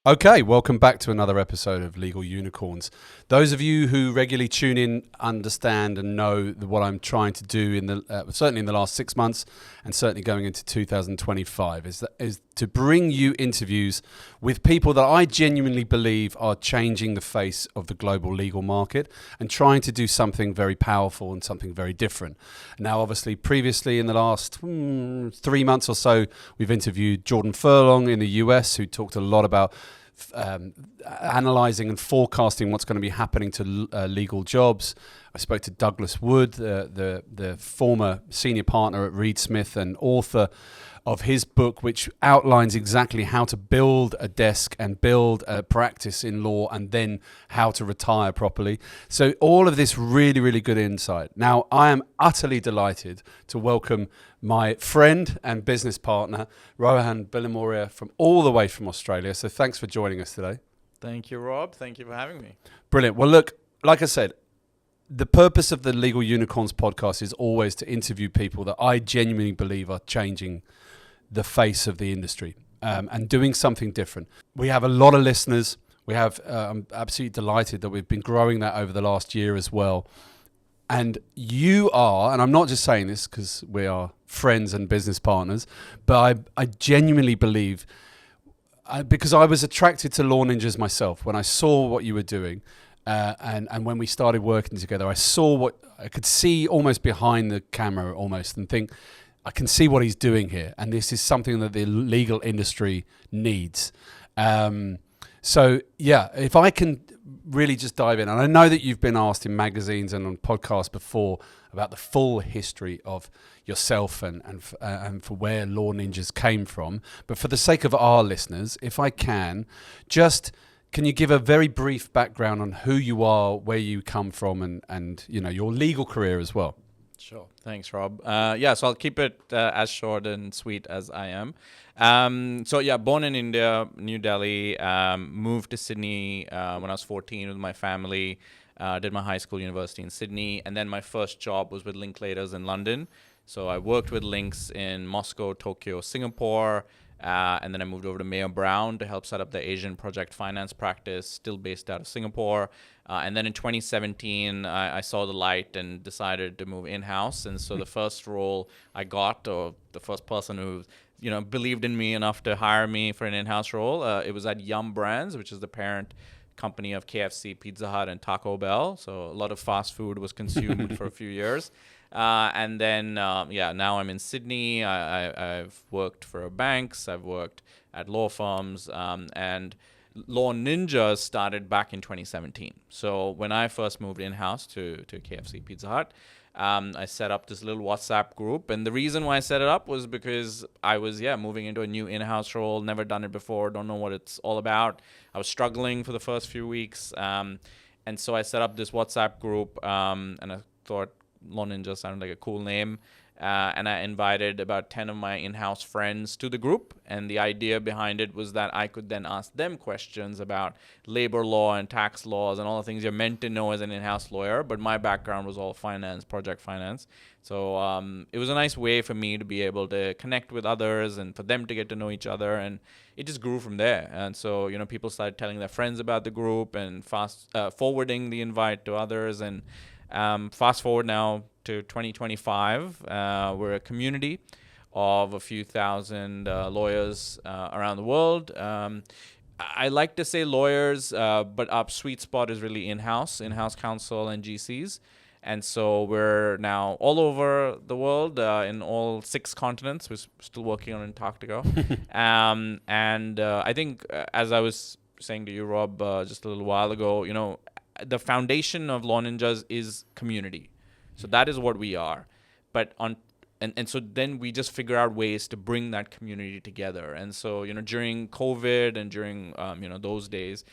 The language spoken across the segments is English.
Okay, welcome back to another episode of Legal Unicorns. Those of you who regularly tune in understand and know what I'm trying to do in the certainly in the last 6 months, and certainly going into 2025, is to bring you interviews with people that I genuinely believe are changing the face of the global legal market and trying to do something very powerful and something very different. Now, obviously, previously in the last 3 months or so, we've interviewed Jordan Furlong in the US, who talked a lot about analysing and forecasting what's going to be happening to legal jobs. I spoke to Douglas Wood, the former senior partner at Reed Smith and author of his book, which outlines exactly how to build a desk and build a practice in law and then how to retire properly. So all of this really, really good insight. Now, I am utterly delighted to welcome my friend and business partner, Rohan Bilimoria, from all the way from Australia. So thanks for joining us today. Thank you, Rob. Thank you for having me. Brilliant. Well, look, like I said, the purpose of the Legal Unicorns podcast is always to interview people that I genuinely believe are changing the face of the industry and doing something different. We have a lot of listeners. I'm absolutely delighted that we've been growing that over the last year as well. And you are, and I'm not just saying this because we are friends and business partners, but I genuinely believe, because I was attracted to Law Ninjas myself when I saw what you were doing. And when we started working together, I saw what I could see almost behind the camera almost and think, I can see what he's doing here. And this is something that the legal industry needs. So, yeah, if I can really just dive in. And I know that you've been asked in magazines and on podcasts before about the full history of yourself and for where Law Ninjas came from. But for the sake of our listeners, if I can, just... can you give a very brief background on who you are, where you come from, and you know your legal career as well? Sure. Thanks, Rob. So I'll keep it as short and sweet as I am. Born in India, New Delhi, moved to Sydney when I was 14 with my family, did my high school, university in Sydney, and then my first job was with Linklaters in London. So I worked with Links in Moscow, Tokyo, Singapore, and then I moved over to Mayor Brown to help set up the Asian project finance practice, still based out of Singapore. And then in 2017, I saw the light and decided to move in-house. And so the first role I got, or the first person who believed in me enough to hire me for an in-house role, it was at Yum Brands, which is the parent company of KFC, Pizza Hut, and Taco Bell. So a lot of fast food was consumed for a few years. And then, now I'm in Sydney. I've worked for banks. I've worked at law firms. And Law Ninjas started back in 2017. So when I first moved in-house to KFC, Pizza Hut, I set up this little WhatsApp group. And the reason why I set it up was because I was, moving into a new in-house role, never done it before, don't know what it's all about. I was struggling for the first few weeks. And so I set up this WhatsApp group, and I thought Law Ninja sounded like a cool name. And I invited about 10 of my in-house friends to the group. And the idea behind it was that I could then ask them questions about labor law and tax laws and all the things you're meant to know as an in-house lawyer. But my background was all finance, project finance. So it was a nice way for me to be able to connect with others and for them to get to know each other. And it just grew from there. And so, people started telling their friends about the group and forwarding the invite to others. And fast forward now to 2025, we're a community of a few thousand lawyers around the world. I like to say lawyers, but our sweet spot is really in-house counsel and GCs. And so we're now all over the world, in all 6 continents. We're still working on Antarctica. I think, as I was saying to you, Rob, just a little while ago, the foundation of Law Ninjas is community. So that is what we are. But so then we just figure out ways to bring that community together. And so, during COVID and during, those days,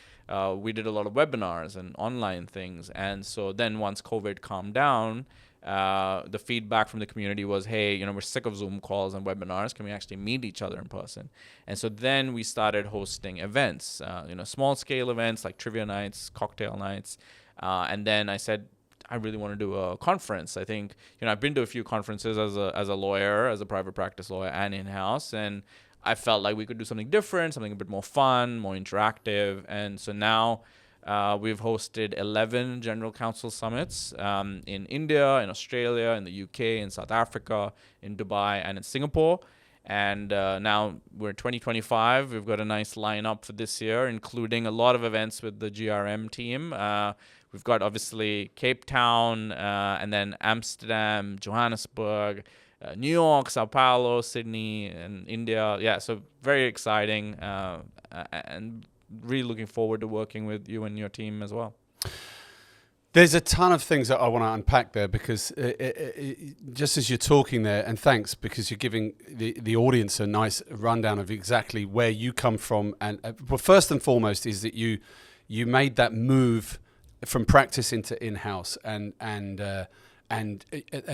we did a lot of webinars and online things. And so then once COVID calmed down, the feedback from the community was, hey, we're sick of Zoom calls and webinars. Can we actually meet each other in person? And so then we started hosting events, small scale events like trivia nights, cocktail nights. And then I said, I really want to do a conference. I think, I've been to a few conferences as a lawyer, as a private practice lawyer and in-house. And I felt like we could do something different, something a bit more fun, more interactive. And so now we've hosted 11 General Council summits in India, in Australia, in the UK, in South Africa, in Dubai, and in Singapore. And now we're 2025. We've got a nice lineup for this year, including a lot of events with the GRM team. We've got obviously Cape Town, and then Amsterdam, Johannesburg, New York, Sao Paulo, Sydney, and India. Yeah, so very exciting, and really looking forward to working with you and your team as well. There's a ton of things that I want to unpack there, because just as you're talking there, and thanks, because you're giving the audience a nice rundown of exactly where you come from. And well, first and foremost is that you made that move from practice into in-house, and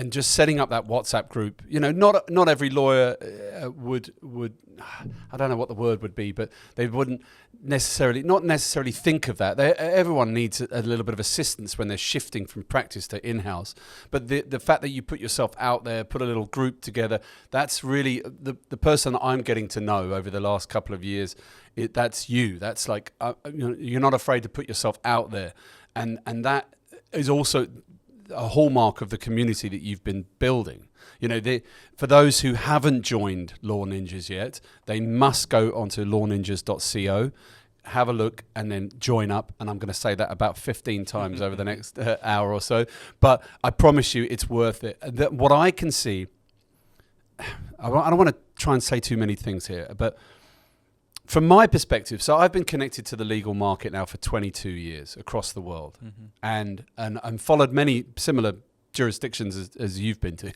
just setting up that WhatsApp group. You know, not every lawyer would I don't know what the word would be, but they wouldn't not necessarily think of that. Everyone needs a little bit of assistance when they're shifting from practice to in-house. But the fact that you put yourself out there, put a little group together, that's really the person that I'm getting to know over the last couple of years. That's you. That's like you're not afraid to put yourself out there, and that is also a hallmark of the community that you've been building. You know, for those who haven't joined Law Ninjas yet, they must go onto lawninjas.co, have a look, and then join up. And I'm going to say that about 15 times over the next hour or so. But I promise you, it's worth it. What I can see, I don't want to try and say too many things here, but from my perspective, so I've been connected to the legal market now for 22 years across the world, and followed many similar jurisdictions as you've been to.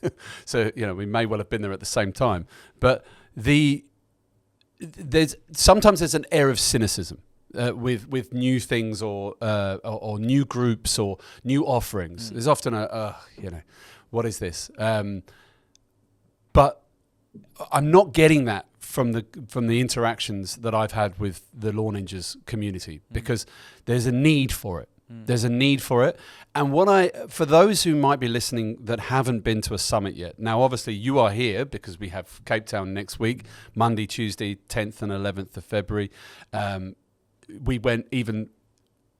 So, you know, we may well have been there at the same time. But sometimes there's an air of cynicism with new things or new groups or new offerings. There's often what is this? But I'm not getting that from the interactions that I've had with the Law Ninjas community, because there's a need for it. There's a need for it. And for those who might be listening that haven't been to a summit yet, now obviously you are here because we have Cape Town next week, Monday, Tuesday, 10th and 11th of February. We went even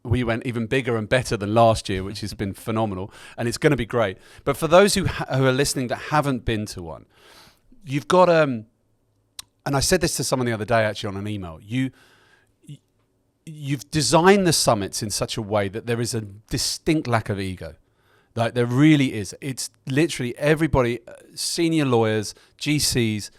bigger and better than last year, which has been phenomenal, and it's going to be great. But for those who are listening that haven't been to one, you've got and I said this to someone the other day actually on an email. You've designed the summits in such a way that there is a distinct lack of ego. Like there really is. It's literally everybody, senior lawyers, GCs,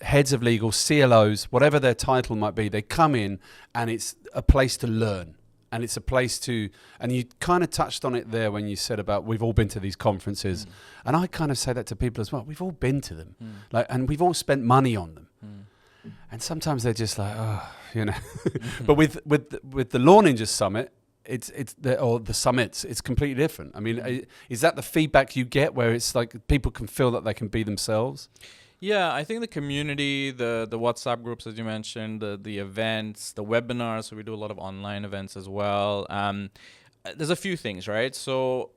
heads of legal, CLOs, whatever their title might be, they come in and it's a place to learn. And it's a place to, and you kind of touched on it there when you said about we've all been to these conferences. And I kind of say that to people as well. We've all been to them. And we've all spent money on them. And sometimes they're just like, oh, you know. But with the Law Ninjas Summit, or the summits, it's completely different. I mean, is that the feedback you get where it's like people can feel that they can be themselves? Yeah, I think the community, the WhatsApp groups, as you mentioned, the events, the webinars. So we do a lot of online events as well. There's a few things, right? So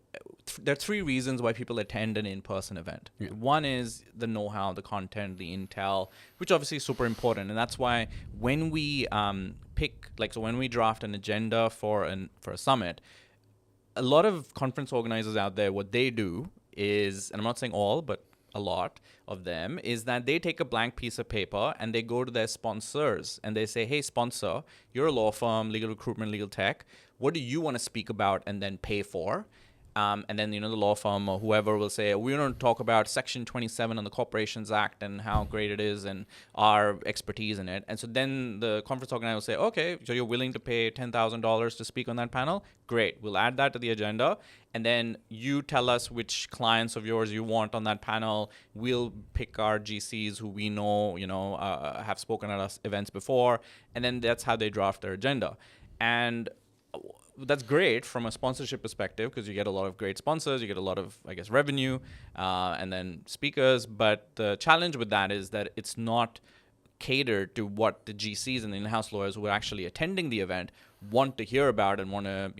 there are three reasons why people attend an in-person event. Yeah. One is the know-how, the content, the intel, which obviously is super important. And that's why when we when we draft an agenda for a summit, a lot of conference organizers out there, what they do is, and I'm not saying all, but a lot of them, is that they take a blank piece of paper and they go to their sponsors and they say, hey, sponsor, you're a law firm, legal recruitment, legal tech. What do you want to speak about and then pay for? And then, the law firm or whoever will say, we're going to talk about Section 27 on the Corporations Act and how great it is and our expertise in it. And so then the conference organizer will say, okay, so you're willing to pay $10,000 to speak on that panel? Great. We'll add that to the agenda. And then you tell us which clients of yours you want on that panel. We'll pick our GCs who we know, have spoken at us events before. And then that's how they draft their agenda. And that's great from a sponsorship perspective because you get a lot of great sponsors, you get a lot of, revenue, and then speakers. But the challenge with that is that it's not catered to what the GCs and the in-house lawyers who are actually attending the event want to hear about and want to,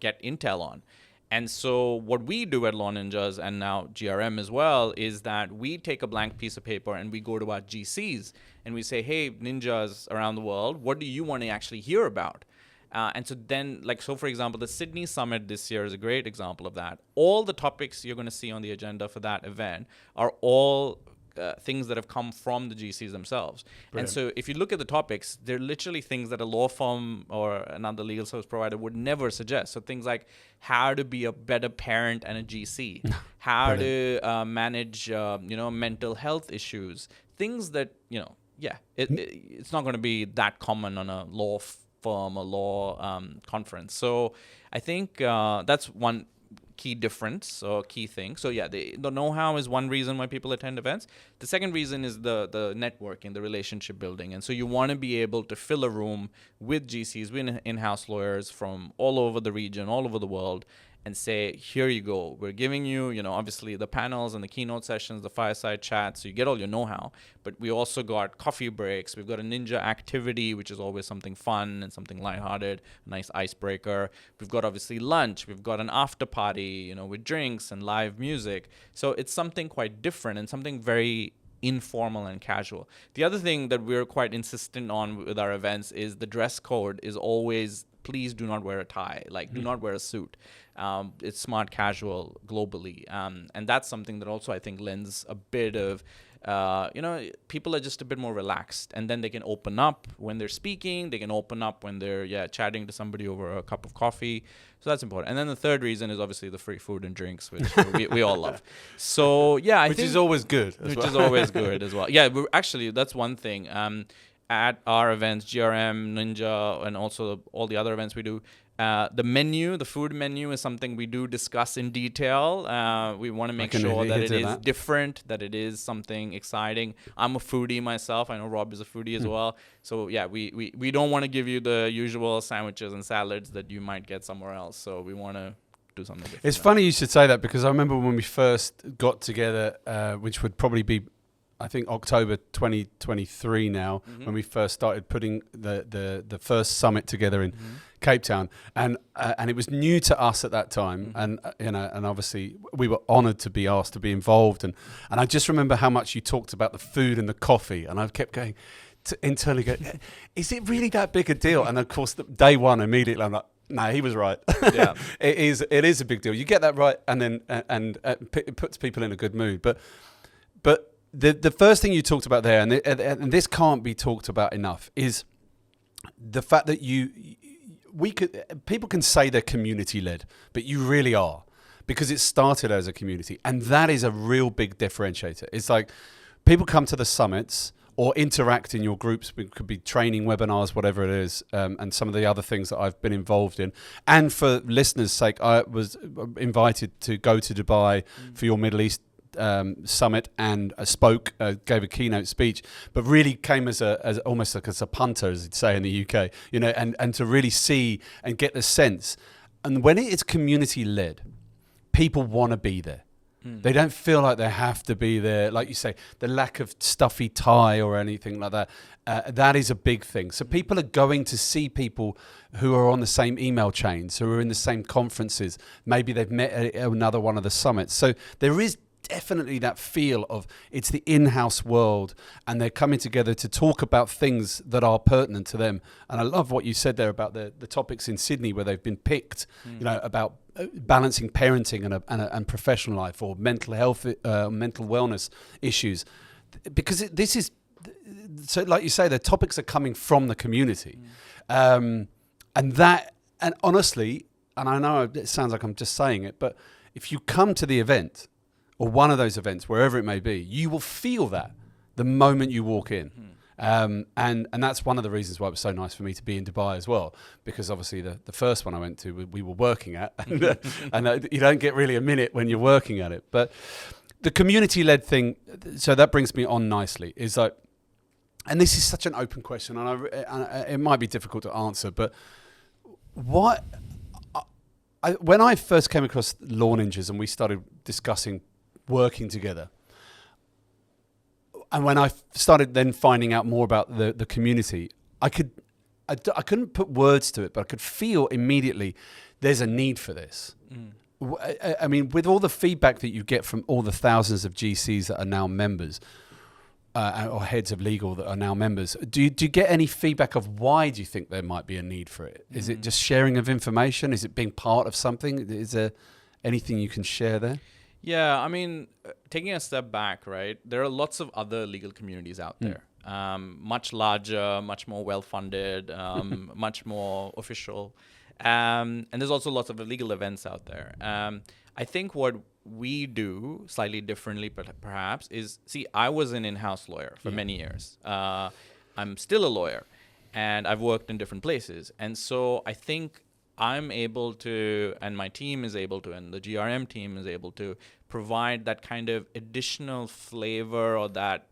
get intel on. And so what we do at Law Ninjas and now GRM as well is that we take a blank piece of paper and we go to our GCs and we say, hey, ninjas around the world, what do you want to actually hear about? And so then, so for example, the Sydney Summit this year is a great example of that. All the topics you're going to see on the agenda for that event are all things that have come from the GCs themselves. Brilliant. And so if you look at the topics, they're literally things that a law firm or another legal service provider would never suggest. So things like how to be a better parent and a GC, how to manage, mental health issues, things that, it's not going to be that common on a law firm or law conference. So I think that's one key difference or key thing. So the know-how is one reason why people attend events. The second reason is the networking, the relationship building. And so you want to be able to fill a room with GCs, with in-house lawyers from all over the region, all over the world, and say, here you go. We're giving you, obviously the panels and the keynote sessions, the fireside chats, so you get all your know-how. But we also got coffee breaks. We've got a ninja activity, which is always something fun and something lighthearted, a nice icebreaker. We've got obviously lunch. We've got an after party, with drinks and live music. So it's something quite different and something very informal and casual. The other thing that we're quite insistent on with our events is the dress code is always, please do not wear a tie, do not wear a suit. It's smart casual globally. And that's something that also I think lends a bit of, people are just a bit more relaxed, and then they can open up when they're speaking. They can open up when they're chatting to somebody over a cup of coffee. So that's important. And then the third reason is obviously the free food and drinks, which we all love. So I think is always good. Which is always good as well. Yeah, actually that's one thing. At our events, GRM, Ninja, and also all the other events we do, the food menu is something we do discuss in detail. We want to make sure that it is different, that it is something exciting. I'm a foodie myself. I know Rob is a foodie as well. So we don't want to give you the usual sandwiches and salads that you might get somewhere else. So we want to do something different. It's funny you should say that, because I remember when we first got together, which would probably be, I think, October 2023 now, when we first started putting the first summit together in Cape Town, and it was new to us at that time, and obviously we were honoured to be asked to be involved, and I just remember how much you talked about the food and the coffee, and I kept going internally, is it really that big a deal? And of course, day one immediately I'm like, no, he was right. Yeah, it is a big deal. You get that right, and then it puts people in a good mood, but. The first thing you talked about there, and this can't be talked about enough, is the fact that people can say they're community led, but you really are, because it started as a community, and that is a real big differentiator. It's like people come to the summits or interact in your groups. It could be training, webinars, whatever it is, and some of the other things that I've been involved in. And for listeners' sake, I was invited to go to Dubai for your Middle East summit, and gave a keynote speech, but really came as almost like as a punter, as you'd say in the UK, and to really see and get the sense. And when it's community led, people want to be there. They don't feel like they have to be there. Like you say, the lack of stuffy tie or anything like that, that is a big thing. So people are going to see people who are on the same email chains, who are in the same conferences. Maybe they've met at another one of the summits. So there is definitely that feel of it's the in-house world, and they're coming together to talk about things that are pertinent to them. And I love what you said there about the topics in Sydney where they've been picked, about balancing parenting and professional life, or mental health, mental wellness issues, because this is, so like you say, the topics are coming from the community, and honestly, and I know it sounds like I'm just saying it, but if you come to the event, or one of those events, wherever it may be, you will feel that the moment you walk in. And that's one of the reasons why it was so nice for me to be in Dubai as well, because obviously the first one I went to, we were working at, and you don't get really a minute when you're working at it. But the community-led thing, so that brings me on nicely, is like, and this is such an open question, and it might be difficult to answer, but when I first came across Law Ninjas and we started discussing working together, and when I started then finding out more about the community, I couldn't put words to it, but I could feel immediately there's a need for this. I mean, with all the feedback that you get from all the thousands of GCs that are now members, or heads of legal that are now members, do you get any feedback of why do you think there might be a need for it? Is it just sharing of information? Is it being part of something? Is there anything you can share there? Yeah, I mean, taking a step back, right? There are lots of other legal communities out there, much larger, much more well-funded, much more official. And there's also lots of legal events out there. I think what we do slightly differently, perhaps, is, see, I was an in-house lawyer for many years. I'm still a lawyer, and I've worked in different places. And so I think I'm able to, and my team is able to, and the GRM team is able to provide that kind of additional flavor or that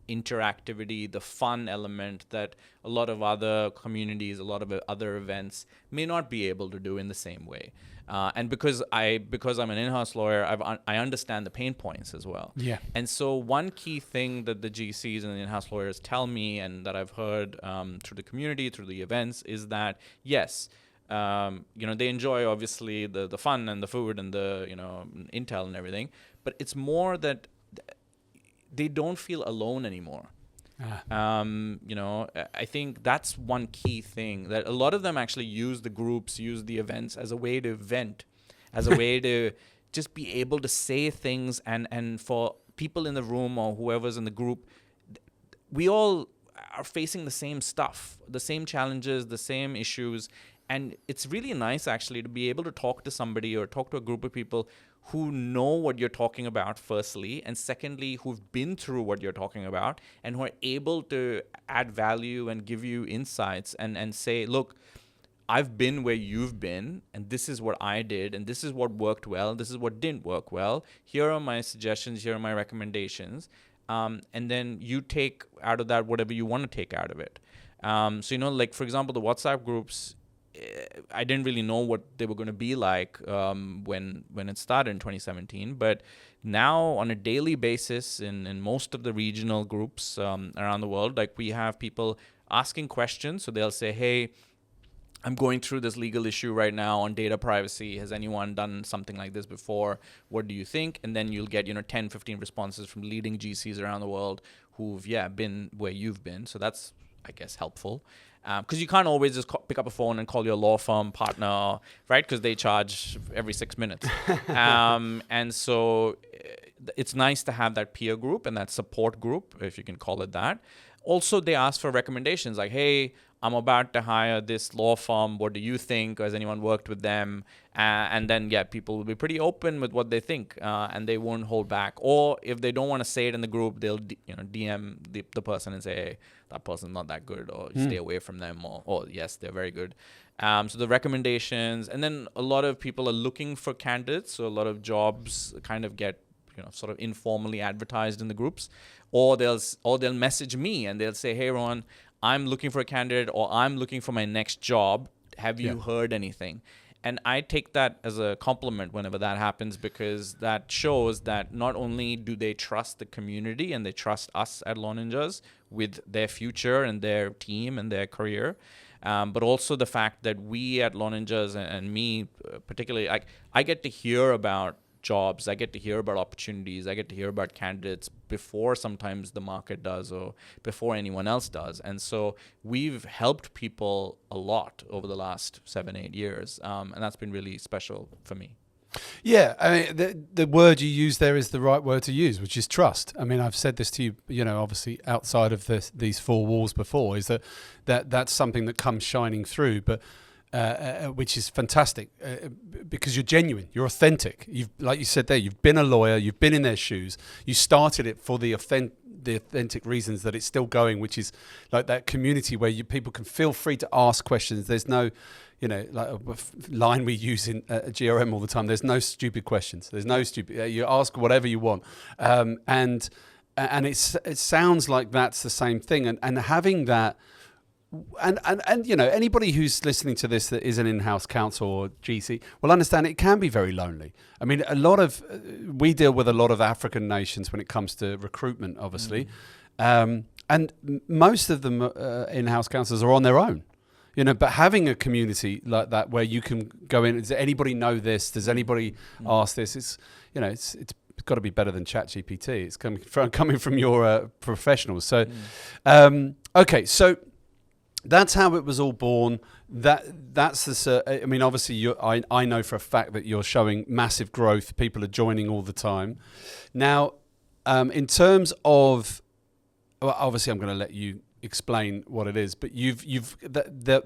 interactivity, the fun element that a lot of other communities, a lot of other events may not be able to do in the same way. And because I'm an in-house lawyer, I understand the pain points as well. Yeah. And so one key thing that the GCs and the in-house lawyers tell me, and that I've heard through the community, through the events, is that yes, they enjoy obviously the fun and the food and the intel and everything, but it's more that they don't feel alone anymore. I think that's one key thing, that a lot of them actually use the groups, use the events as a way to vent, as a way to just be able to say things, and for people in the room or whoever's in the group, we all are facing the same stuff, the same challenges, the same issues. And it's really nice actually to be able to talk to somebody or talk to a group of people who know what you're talking about, firstly, and secondly, who've been through what you're talking about and who are able to add value and give you insights and say, look, I've been where you've been, and this is what I did, and this is what worked well, this is what didn't work well. Here are my suggestions, here are my recommendations. And then you take out of that whatever you want to take out of it. Like, for example, the WhatsApp groups, I didn't really know what they were going to be like when it started in 2017. But now on a daily basis in most of the regional groups around the world, like, we have people asking questions. So they'll say, hey, I'm going through this legal issue right now on data privacy. Has anyone done something like this before? What do you think? And then you'll get 10, 15 responses from leading GCs around the world who've been where you've been. So that's, I guess, helpful. Because you can't always just pick up a phone and call your law firm partner, right? Because they charge every 6 minutes. And so it's nice to have that peer group and that support group, if you can call it that. Also, they ask for recommendations like, hey, I'm about to hire this law firm. What do you think? Has anyone worked with them? And then, people will be pretty open with what they think, and they won't hold back. Or if they don't want to say it in the group, they'll DM the person and say, hey, that person's not that good, or stay away from them, or yes, they're very good. So the recommendations, and then a lot of people are looking for candidates. So a lot of jobs kind of get sort of informally advertised in the groups, or they'll message me and they'll say, hey, Rohan, I'm looking for a candidate, or I'm looking for my next job. Have you heard anything? And I take that as a compliment whenever that happens, because that shows that not only do they trust the community and they trust us at Law Ninjas with their future and their team and their career, but also the fact that we at Law Ninjas, and me particularly, I get to hear about jobs, I get to hear about opportunities, I get to hear about candidates before sometimes the market does, or before anyone else does. And so we've helped people a lot over the last 7-8 years, and that's been really special for me. Yeah, I mean, the word you use there is the right word to use, which is trust. I mean, I've said this to you, obviously outside of these four walls before, is that's something that comes shining through, but which is fantastic, because you're genuine, you're authentic. Like you said there, you've been a lawyer, you've been in their shoes, you started it for the authentic reasons that it's still going, which is like that community where people can feel free to ask questions. There's no, like a line we use in GRM all the time. There's no stupid questions. There's no stupid. You ask whatever you want, and it sounds like that's the same thing. And having that. And anybody who's listening to this that is an in-house counsel or GC will understand it can be very lonely. I mean, we deal with a lot of African nations when it comes to recruitment, obviously, and most of them in-house counsellors are on their own. You know, but having a community like that where you can go in, does anybody know this? Does anybody ask this? It's, you know, it's got to be better than ChatGPT. It's coming from your professionals. So, okay, so that's how it was all born. That's the. I mean, obviously, I know for a fact that you're showing massive growth. People are joining all the time. Now, in terms of, well, obviously, I'm going to let you explain what it is. But you've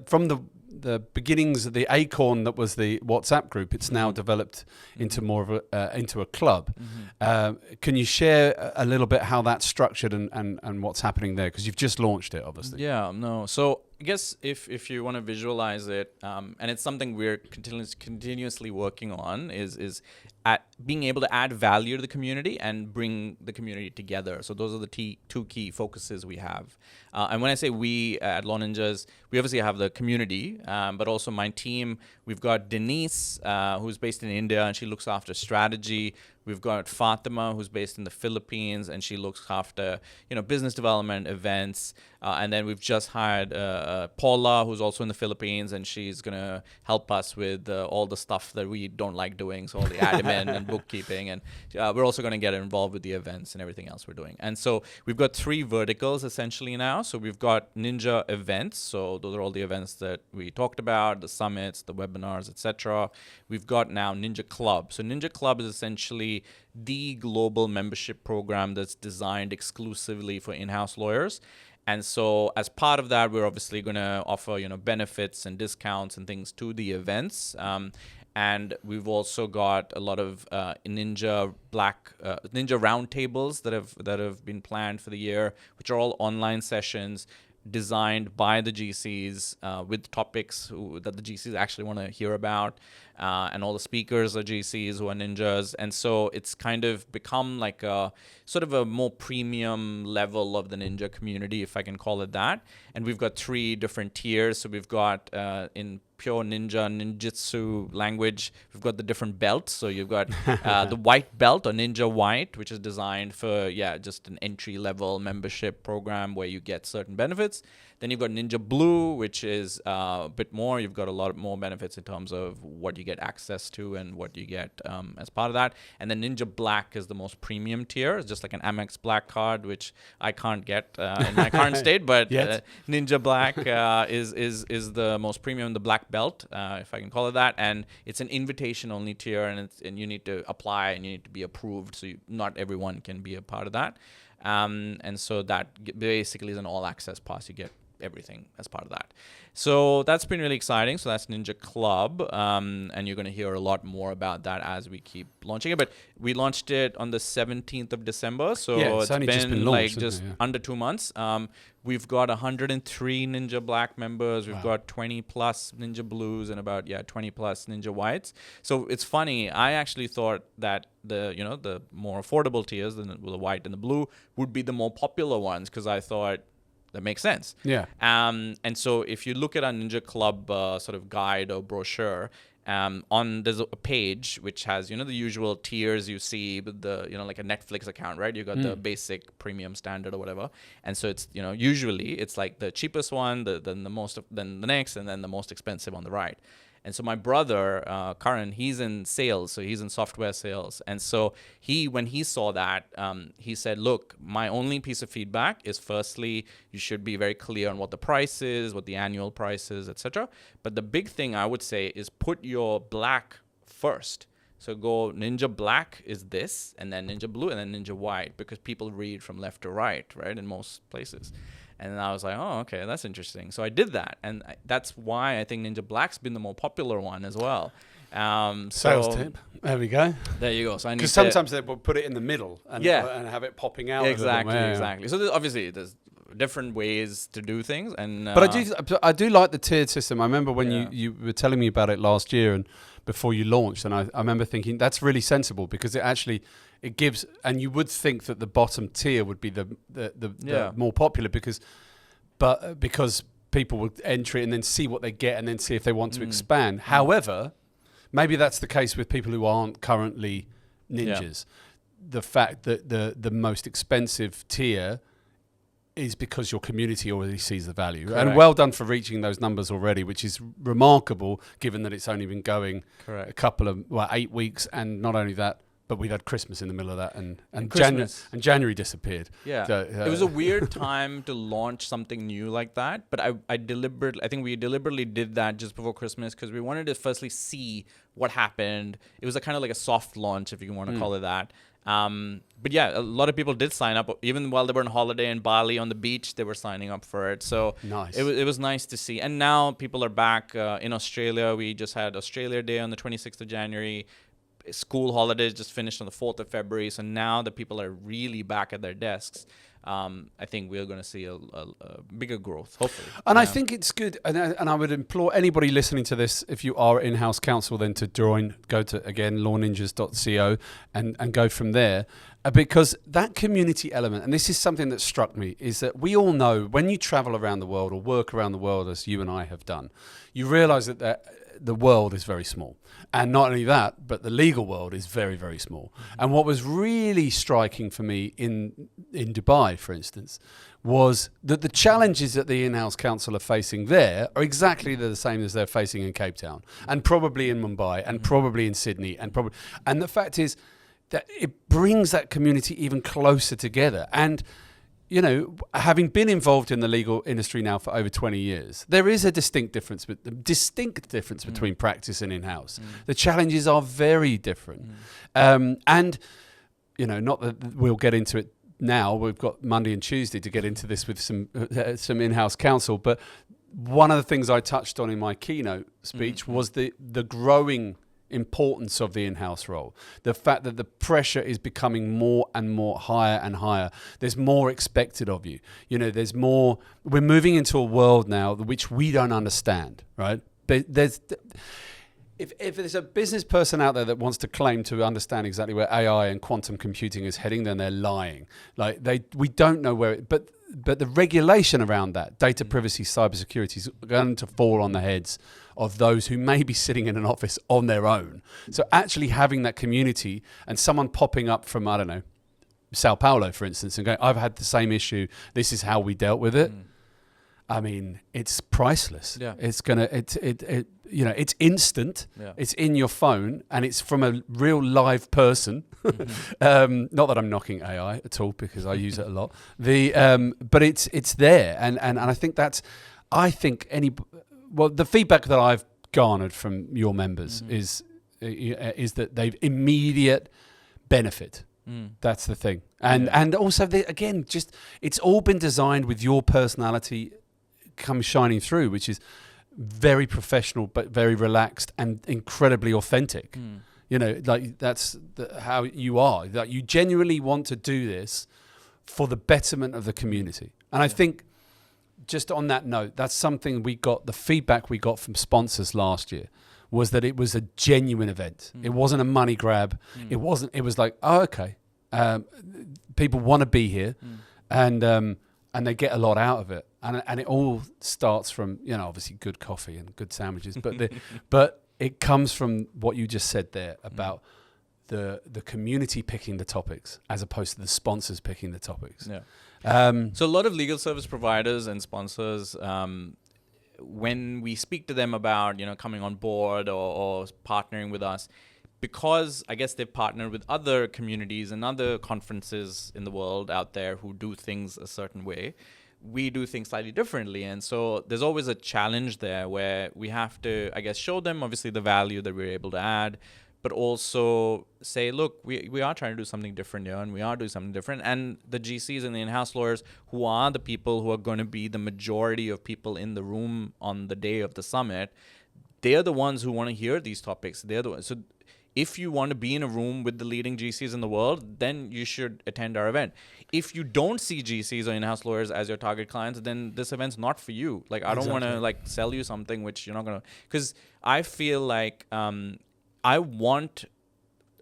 from the beginnings of the Acorn that was the WhatsApp group, it's now developed into more of into a club. Can you share a little bit how that's structured and what's happening there? Because you've just launched it, obviously. Yeah, no. So I guess if you want to visualize it, and it's something we're continuously working on, is at being able to add value to the community and bring the community together. So those are the two key focuses we have. And when I say we at Law Ninjas, we obviously have the community, but also my team. We've got Denise, who's based in India, and she looks after strategy. We've got Fatima, who's based in the Philippines, and she looks after, business development, events. And then we've just hired Paula, who's also in the Philippines, and she's going to help us with all the stuff that we don't like doing, so all the admin and bookkeeping. And we're also going to get involved with the events and everything else we're doing. And so we've got 3 verticals essentially now. So we've got Ninja events. So those are all the events that we talked about, the summits, the webinars, etc. We've got now Ninja Club. So Ninja Club is essentially the global membership program that's designed exclusively for in-house lawyers. And so as part of that, we're obviously going to offer, benefits and discounts and things to the events. And we've also got a lot of Ninja roundtables that have been planned for the year, which are all online sessions designed by the GCs with topics that the GCs actually want to hear about. And all the speakers are GCs who are ninjas. And so it's kind of become like a sort of a more premium level of the ninja community, if I can call it that. And we've got 3 different tiers. So we've got in pure ninjutsu language, we've got the different belts. So you've got the white belt or Ninja White, which is designed for, just an entry level membership program where you get certain benefits. Then you've got Ninja Blue, which is a bit more. You've got a lot more benefits in terms of what you get access to and what you get as part of that. And then Ninja Black is the most premium tier. It's just like an Amex Black card, which I can't get in my current state. But Ninja Black is the most premium, the black belt, if I can call it that. And it's an invitation-only tier, and you need to apply and you need to be approved. So not everyone can be a part of that. And so that basically is an all-access pass. You get everything as part of that. So that's been really exciting. So that's Ninja Club. And you're going to hear a lot more about that as we keep launching it. But we launched it on the 17th of December. So it's been launched, like under 2 months. We've got 103 Ninja Black members. We've got 20 plus Ninja Blues and about 20 plus Ninja Whites. So it's funny. I actually thought that the more affordable tiers, the white and the blue, would be the more popular ones, because I thought that makes sense. Yeah. And so if you look at our Ninja Club sort of guide or brochure, there's a page which has the usual tiers you see with the like a Netflix account, right? You got the basic, premium, standard, or whatever. And so it's usually it's like the cheapest one, then the next, and then the most expensive on the right. And so my brother, Karan, he's in sales, so he's in software sales. And so when he saw that, he said, look, my only piece of feedback is, firstly, you should be very clear on what the price is, what the annual price is, etc. But the big thing I would say is put your black first. So go Ninja Black is this, and then Ninja Blue, and then Ninja White, because people read from left to right, in most places. And I was like, oh, okay, that's interesting. So I did that. And that's why I think Ninja Black's been the more popular one as well. Sales tip. There we go. There you go. So because sometimes they will put it in the middle and have it popping out. Exactly. So obviously there's different ways to do things. And but I do like the tiered system. I remember when you were telling me about it last year and before you launched, and I remember thinking that's really sensible, because it gives, and you would think that the bottom tier would be the more popular, because people would enter it and then see what they get and then see if they want to expand. However, maybe that's the case with people who aren't currently ninjas. The fact that the most expensive tier is because your community already sees the value. Correct. And well done for reaching those numbers already, which is remarkable given that it's only been going Correct. a couple of 8 weeks, and not only that, but we've had Christmas in the middle of that, and January disappeared. Yeah, So, it was a weird time to launch something new like that. But I think we deliberately did that just before Christmas because we wanted to firstly see what happened. It was a kind of like a soft launch, if you want to call it that. But yeah, a lot of people did sign up, even while they were on holiday in Bali on the beach. They were signing up for it, so nice. It was nice to see. And now people are back in Australia. We just had Australia Day on the 26th of January. School holidays just finished on the 4th of February. So now that people are really back at their desks, I think we're going to see a bigger growth, hopefully. And I think it's good. And I would implore anybody listening to this, if you are in-house counsel, then to join, go to, again, lawninjas.co and go from there. Because that community element, and this is something that struck me, is that we all know when you travel around the world or work around the world, as you and I have done, you realize that the world is very small. And not only that, but the legal world is very, very small. Mm-hmm. And what was really striking for me in Dubai, for instance, was that the challenges that the in-house counsel are facing there are exactly the same as they're facing in Cape Town, and probably in Mumbai, and probably in Sydney, and the fact is that it brings that community even closer together. And you know, having been involved in the legal industry now for over 20 years, there is a distinct difference between practice and in-house. The challenges are very different. And, you know, not that we'll get into it now. We've got Monday and Tuesday to get into this with some in-house counsel. But one of the things I touched on in my keynote speech was the growing importance of the in-house role. The fact that the pressure is becoming more and more higher and higher. There's more expected of you. You know, there's more. We're moving into a world now which we don't understand, right? If there's a business person out there that wants to claim to understand exactly where AI and quantum computing is heading, then they're lying. Like we don't know where it, but the regulation around that, data privacy, cybersecurity, is going to fall on the heads of those who may be sitting in an office on their own. So actually having that community and someone popping up from, I don't know, Sao Paulo, for instance, and going, I've had the same issue. This is how we dealt with it. I mean, it's priceless. Yeah. It's it's instant. Yeah. It's in your phone, and it's from a real live person. Not that I'm knocking AI at all, because I use it a lot. But it's there, and I think the feedback that I've garnered from your members is that they've immediate benefit. That's the thing, and also it's all been designed with your personality comes shining through, which is very professional but very relaxed and incredibly authentic. You know, like that's how you are. That you genuinely want to do this for the betterment of the community. And I think, just on that note, that's something the feedback we got from sponsors last year was that it was a genuine event. It wasn't a money grab. It was like, oh, okay, people want to be here, and they get a lot out of it. And it all starts from, you know, obviously good coffee and good sandwiches, but it comes from what you just said there about the community picking the topics as opposed to the sponsors picking the topics. Yeah. So a lot of legal service providers and sponsors, when we speak to them about, you know, coming on board or partnering with us, because I guess they've partnered with other communities and other conferences in the world out there who do things a certain way, we do things slightly differently. And so there's always a challenge there where we have to, I guess, show them obviously the value that we're able to add, but also say, look, we are trying to do something different here, and we are doing something different. And the GCs and the in-house lawyers, who are the people who are going to be the majority of people in the room on the day of the summit, they're the ones who want to hear these topics. They're the ones. So if you want to be in a room with the leading GCs in the world, then you should attend our event. If you don't see GCs or in-house lawyers as your target clients, then this event's not for you. Like, I don't want to like sell you something which you're not going to, because I feel like I want,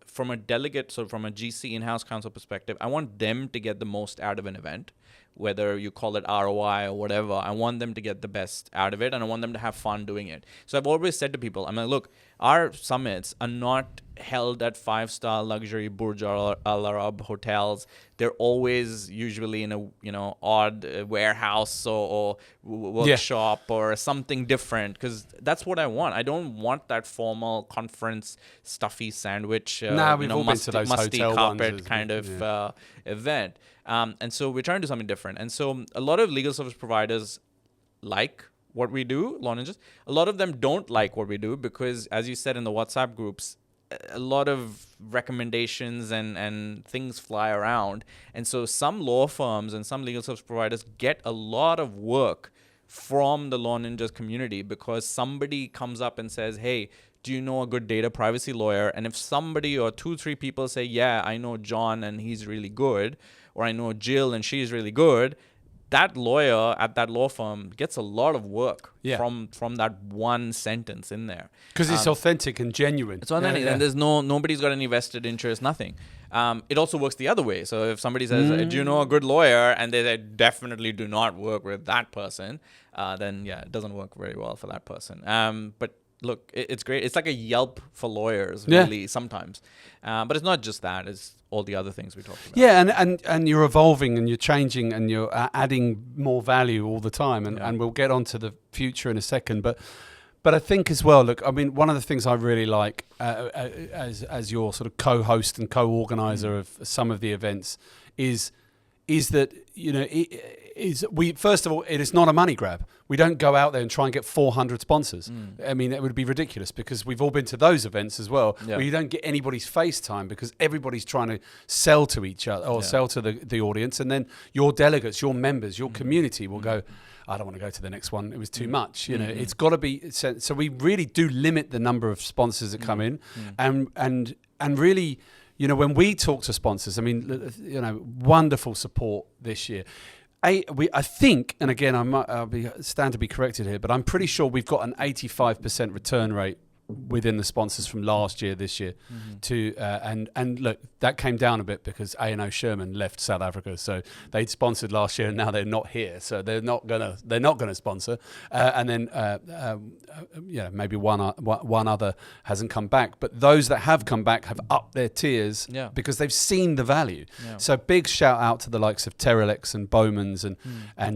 from a delegate, so from a GC in-house counsel perspective, I want them to get the most out of an event, whether you call it ROI or whatever. I want them to get the best out of it, and I want them to have fun doing it. So I've always said to people, I'm like, look, our summits are not held at 5-star luxury Burj Al Arab hotels. They're always usually in a odd warehouse or workshop or something different, because that's what I want. I don't want that formal conference stuffy sandwich, We've all been to those musty hotel carpet ones, kind of event. And so we're trying to do something different. And so a lot of legal service providers like what we do, law ninjas. A lot of them don't like what we do because, as you said in the WhatsApp groups, a lot of recommendations and things fly around. And so some law firms and some legal service providers get a lot of work from the law ninjas community because somebody comes up and says, hey, do you know a good data privacy lawyer? And if somebody or 2-3 people say, yeah, I know John and he's really good, or I know Jill and she's really good, that lawyer at that law firm gets a lot of work from that one sentence in there. Because it's authentic and genuine. It's authentic, and there's nobody's got any vested interest, nothing. It also works the other way. So if somebody says, do you know a good lawyer? And they definitely do not work with that person, then it doesn't work very well for that person. But look, it's great. It's like a Yelp for lawyers, really, sometimes. But it's not just that. It's all the other things we talked about. Yeah, and you're evolving and you're changing and you're adding more value all the time. And we'll get on to the future in a second. But I think as well, look, I mean, one of the things I really like as your sort of co-host and co-organizer of some of the events is that, first of all, it is not a money grab. We don't go out there and try and get 400 sponsors. I mean, it would be ridiculous because we've all been to those events as well, where you don't get anybody's face time because everybody's trying to sell to each other or sell to the audience. And then your delegates, your members, your community will go, I don't want to go to the next one. It was too much. It's got to be. So we really do limit the number of sponsors that come in and really, when we talk to sponsors, I mean, wonderful support this year. I think, and again, I'll stand to be corrected here, but I'm pretty sure we've got an 85% return rate within the sponsors from last year, this year, and look, that came down a bit because A&O Sherman left South Africa, so they'd sponsored last year, and now they're not here, so they're not gonna sponsor, and then maybe one other hasn't come back, but those that have come back have upped their tiers because they've seen the value. So big shout out to the likes of Terralex and Bowman's and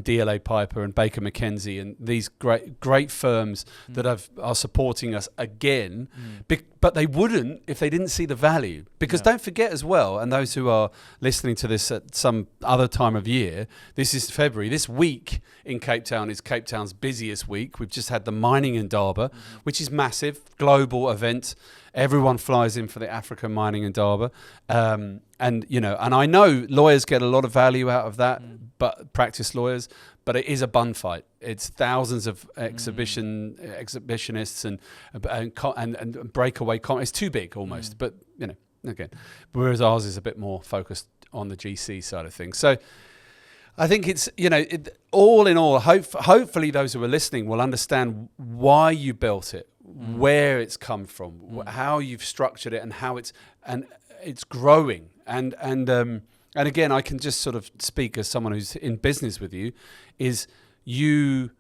DLA Piper and Baker McKenzie and these great firms that are supporting us again. But they wouldn't if they didn't see the value. Because don't forget as well, and those who are listening to this at some other time of year, this is February. This week in Cape Town is Cape Town's busiest week. We've just had the Mining Indaba, which is massive, global event. Everyone flies in for the African Mining Indaba. And I know lawyers get a lot of value out of that, but practice lawyers. But it is a bun fight. It's thousands of exhibitionists and breakaway. It's too big almost. But again, whereas ours is a bit more focused on the GC side of things. So I think it's all in all. Hopefully, those who are listening will understand why you built it, where it's come from, how you've structured it, and how it's growing. And again, I can just sort of speak as someone who's in business with you, is you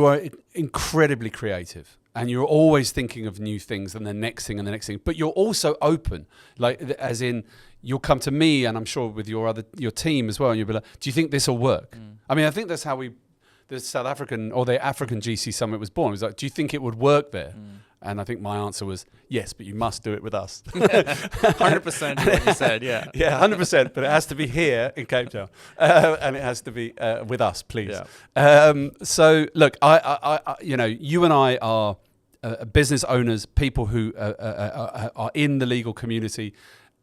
are incredibly creative and you're always thinking of new things and the next thing and the next thing, but you're also open, like as in you'll come to me and I'm sure with your team as well, and you'll be like, do you think this will work? I mean, I think that's how the South African or the African GC Summit was born. It was like, do you think it would work there? And I think my answer was, yes, but you must do it with us. 100% what you said, yeah. Yeah, 100%, but it has to be here in Cape Town. And it has to be with us, please. Yeah. So, look, you and I are business owners, people who are in the legal community.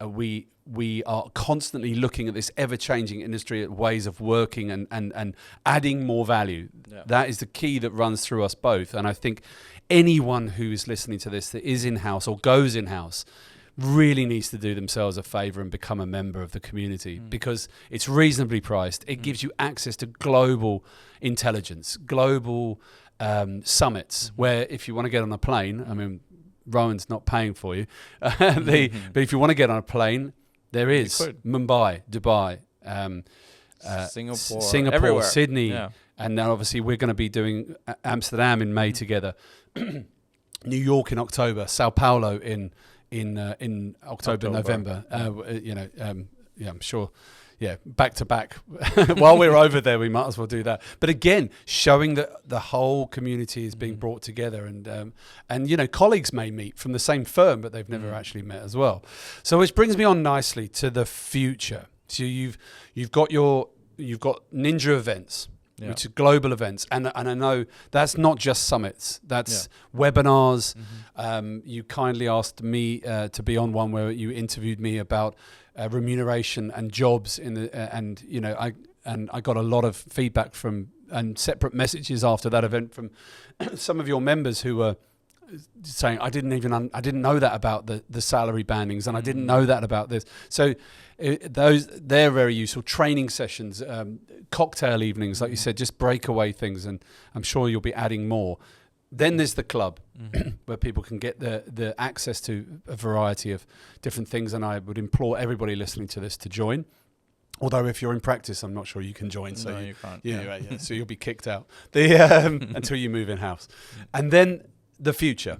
We are constantly looking at this ever-changing industry, at ways of working and adding more value. Yeah. That is the key that runs through us both. And I think anyone who is listening to this that is in-house or goes in-house really needs to do themselves a favor and become a member of the community because it's reasonably priced. It gives you access to global intelligence, global summits, where if you want to get on a plane, I mean, Rohan's not paying for you, but if you want to get on a plane, there is Mumbai, Dubai, Singapore, everywhere. Sydney, and now obviously we're going to be doing Amsterdam in May together, New York in October, Sao Paulo in in October. November. Yeah, I'm sure. Yeah, back to back. While we're over there, we might as well do that. But again, showing that the whole community is being brought together, and colleagues may meet from the same firm, but they've never actually met as well. So, which brings me on nicely to the future. So you've got Ninja events. Yeah. Which are global events, and I know that's not just summits. That's webinars. You kindly asked me to be on one where you interviewed me about remuneration and jobs I got a lot of feedback from and separate messages after that event from some of your members who were saying I didn't know that about the salary bandings, and I didn't know that about this. So they're very useful. Training sessions, cocktail evenings, like you said, just breakaway things, and I'm sure you'll be adding more. Then there's the club where people can get the access to a variety of different things, and I would implore everybody listening to this to join. Although if you're in practice, I'm not sure you can join. So no, you can't. Yeah. So you'll be kicked out until you move in house. And then the future.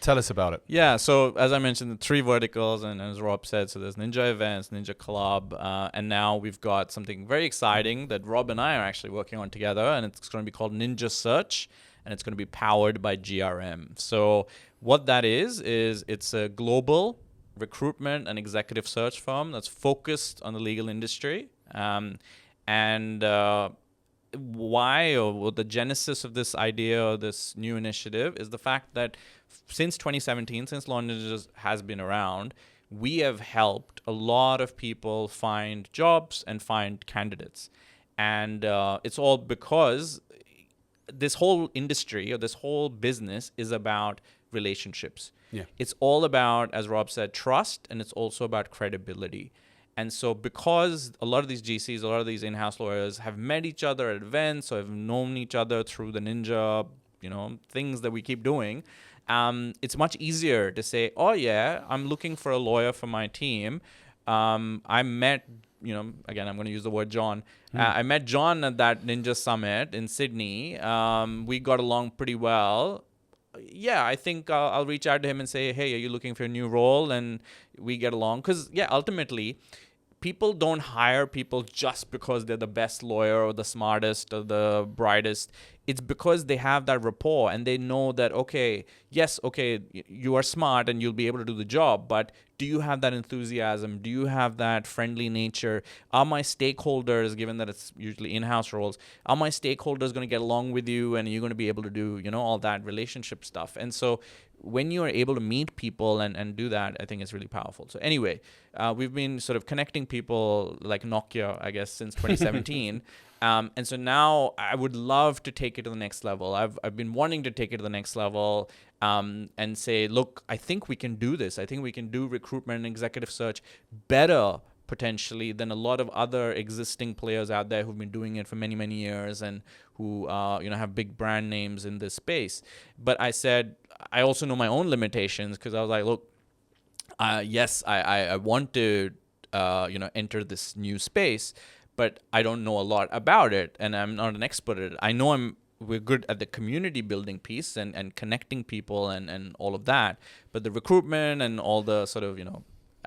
Tell us about it. Yeah, so as I mentioned, the 3 verticals, and as Rob said, so there's Ninja Events, Ninja Club, and now we've got something very exciting that Rob and I are actually working on together, and it's going to be called Ninja Search, and it's going to be powered by GRM. So what that is it's a global recruitment and executive search firm that's focused on the legal industry. Why, or the genesis of this idea or this new initiative is the fact that since 2017, since Law Ninjas has been around, we have helped a lot of people find jobs and find candidates. And it's all because this whole industry or this whole business is about relationships. Yeah. It's all about, as Rob said, trust, and it's also about credibility. And so because a lot of these GCs, a lot of these in-house lawyers have met each other at events or have known each other through the Ninja, things that we keep doing, it's much easier to say, oh yeah, I'm looking for a lawyer for my team. I met, again, I'm going to use the word John. I met John at that Ninja Summit in Sydney. We got along pretty well. Yeah, I think I'll reach out to him and say, hey, are you looking for a new role? And we get along. Because, ultimately, people don't hire people just because they're the best lawyer or the smartest or the brightest. It's because they have that rapport and they know that, you are smart and you'll be able to do the job, but do you have that enthusiasm? Do you have that friendly nature? Are my stakeholders, given that it's usually in-house roles, are my stakeholders going to get along with you, and are you going to be able to do, all that relationship stuff? And so when you are able to meet people and do that, I think it's really powerful. So anyway, we've been sort of connecting people like Nokia, I guess, since 2017. And so now I would love to take it to the next level. I've been wanting to take it to the next level and say, look, I think we can do this. I think we can do recruitment and executive search better potentially than a lot of other existing players out there who've been doing it for many, many years and who have big brand names in this space. But I said, I also know my own limitations, because I was like, look, yes, I want to enter this new space, but I don't know a lot about it, and I'm not an expert at it. I know we're good at the community building piece and connecting people and all of that, but the recruitment and all the sort of,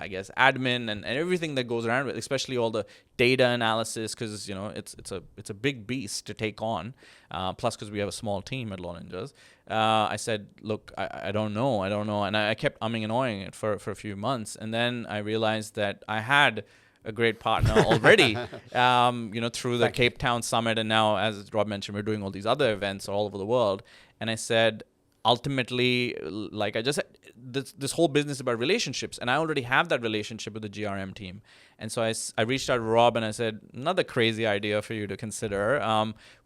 I guess, admin and everything that goes around with, especially all the data analysis, because, it's a big beast to take on, plus because we have a small team at Law Ninjas. I said, look, I don't know. And I kept umming and ahhing it for a few months. And then I realized that I had a great partner already, through the Cape Town Summit. And now, as Rob mentioned, we're doing all these other events all over the world. And I said, ultimately, like I just said, this whole business is about relationships. And I already have that relationship with the GRM team. And so I reached out to Rob and I said, another crazy idea for you to consider.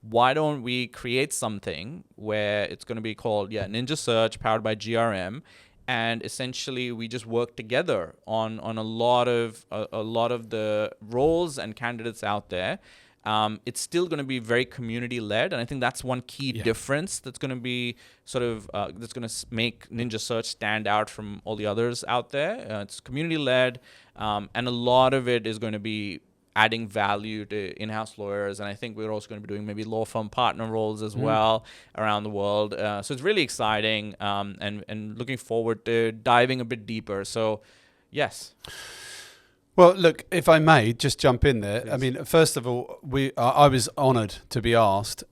Why don't we create something where it's going to be called, Ninja Search, powered by GRM. And essentially, we just work together on a lot of the roles and candidates out there. It's still going to be very community led, and I think that's one key difference that's going to be sort of that's going to make Ninja Search stand out from all the others out there. It's community led, and a lot of it is going to be adding value to in-house lawyers. And I think we're also going to be doing maybe law firm partner roles as well around the world. So it's really exciting, and looking forward to diving a bit deeper. So, yes. Well, look, if I may just jump in there. Please. I mean, first of all, I was honoured to be asked.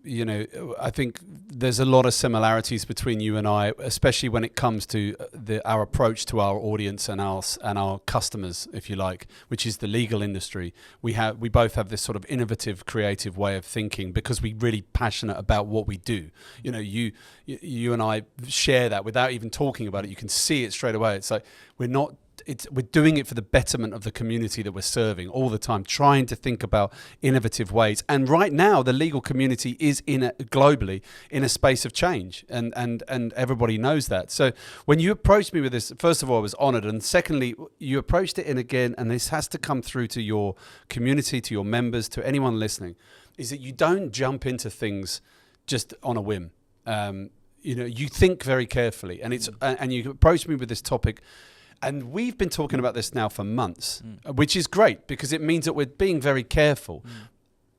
You know, I think there's a lot of similarities between you and I, especially when it comes to our approach to our audience and our customers, if you like, which is the legal industry. We both have this sort of innovative, creative way of thinking because we're really passionate about what we do. You know, you and I share that without even talking about it. You can see it straight away. It's like we're doing it for the betterment of the community that we're serving all the time, trying to think about innovative ways. And right now, the legal community is globally in a space of change, and everybody knows that. So when you approached me with this, first of all, I was honored, and secondly, you approached it in again, and this has to come through to your community, to your members, to anyone listening, is that you don't jump into things just on a whim. You know, you think very carefully, and you approached me with this topic. And we've been talking about this now for months, which is great because it means that we're being very careful.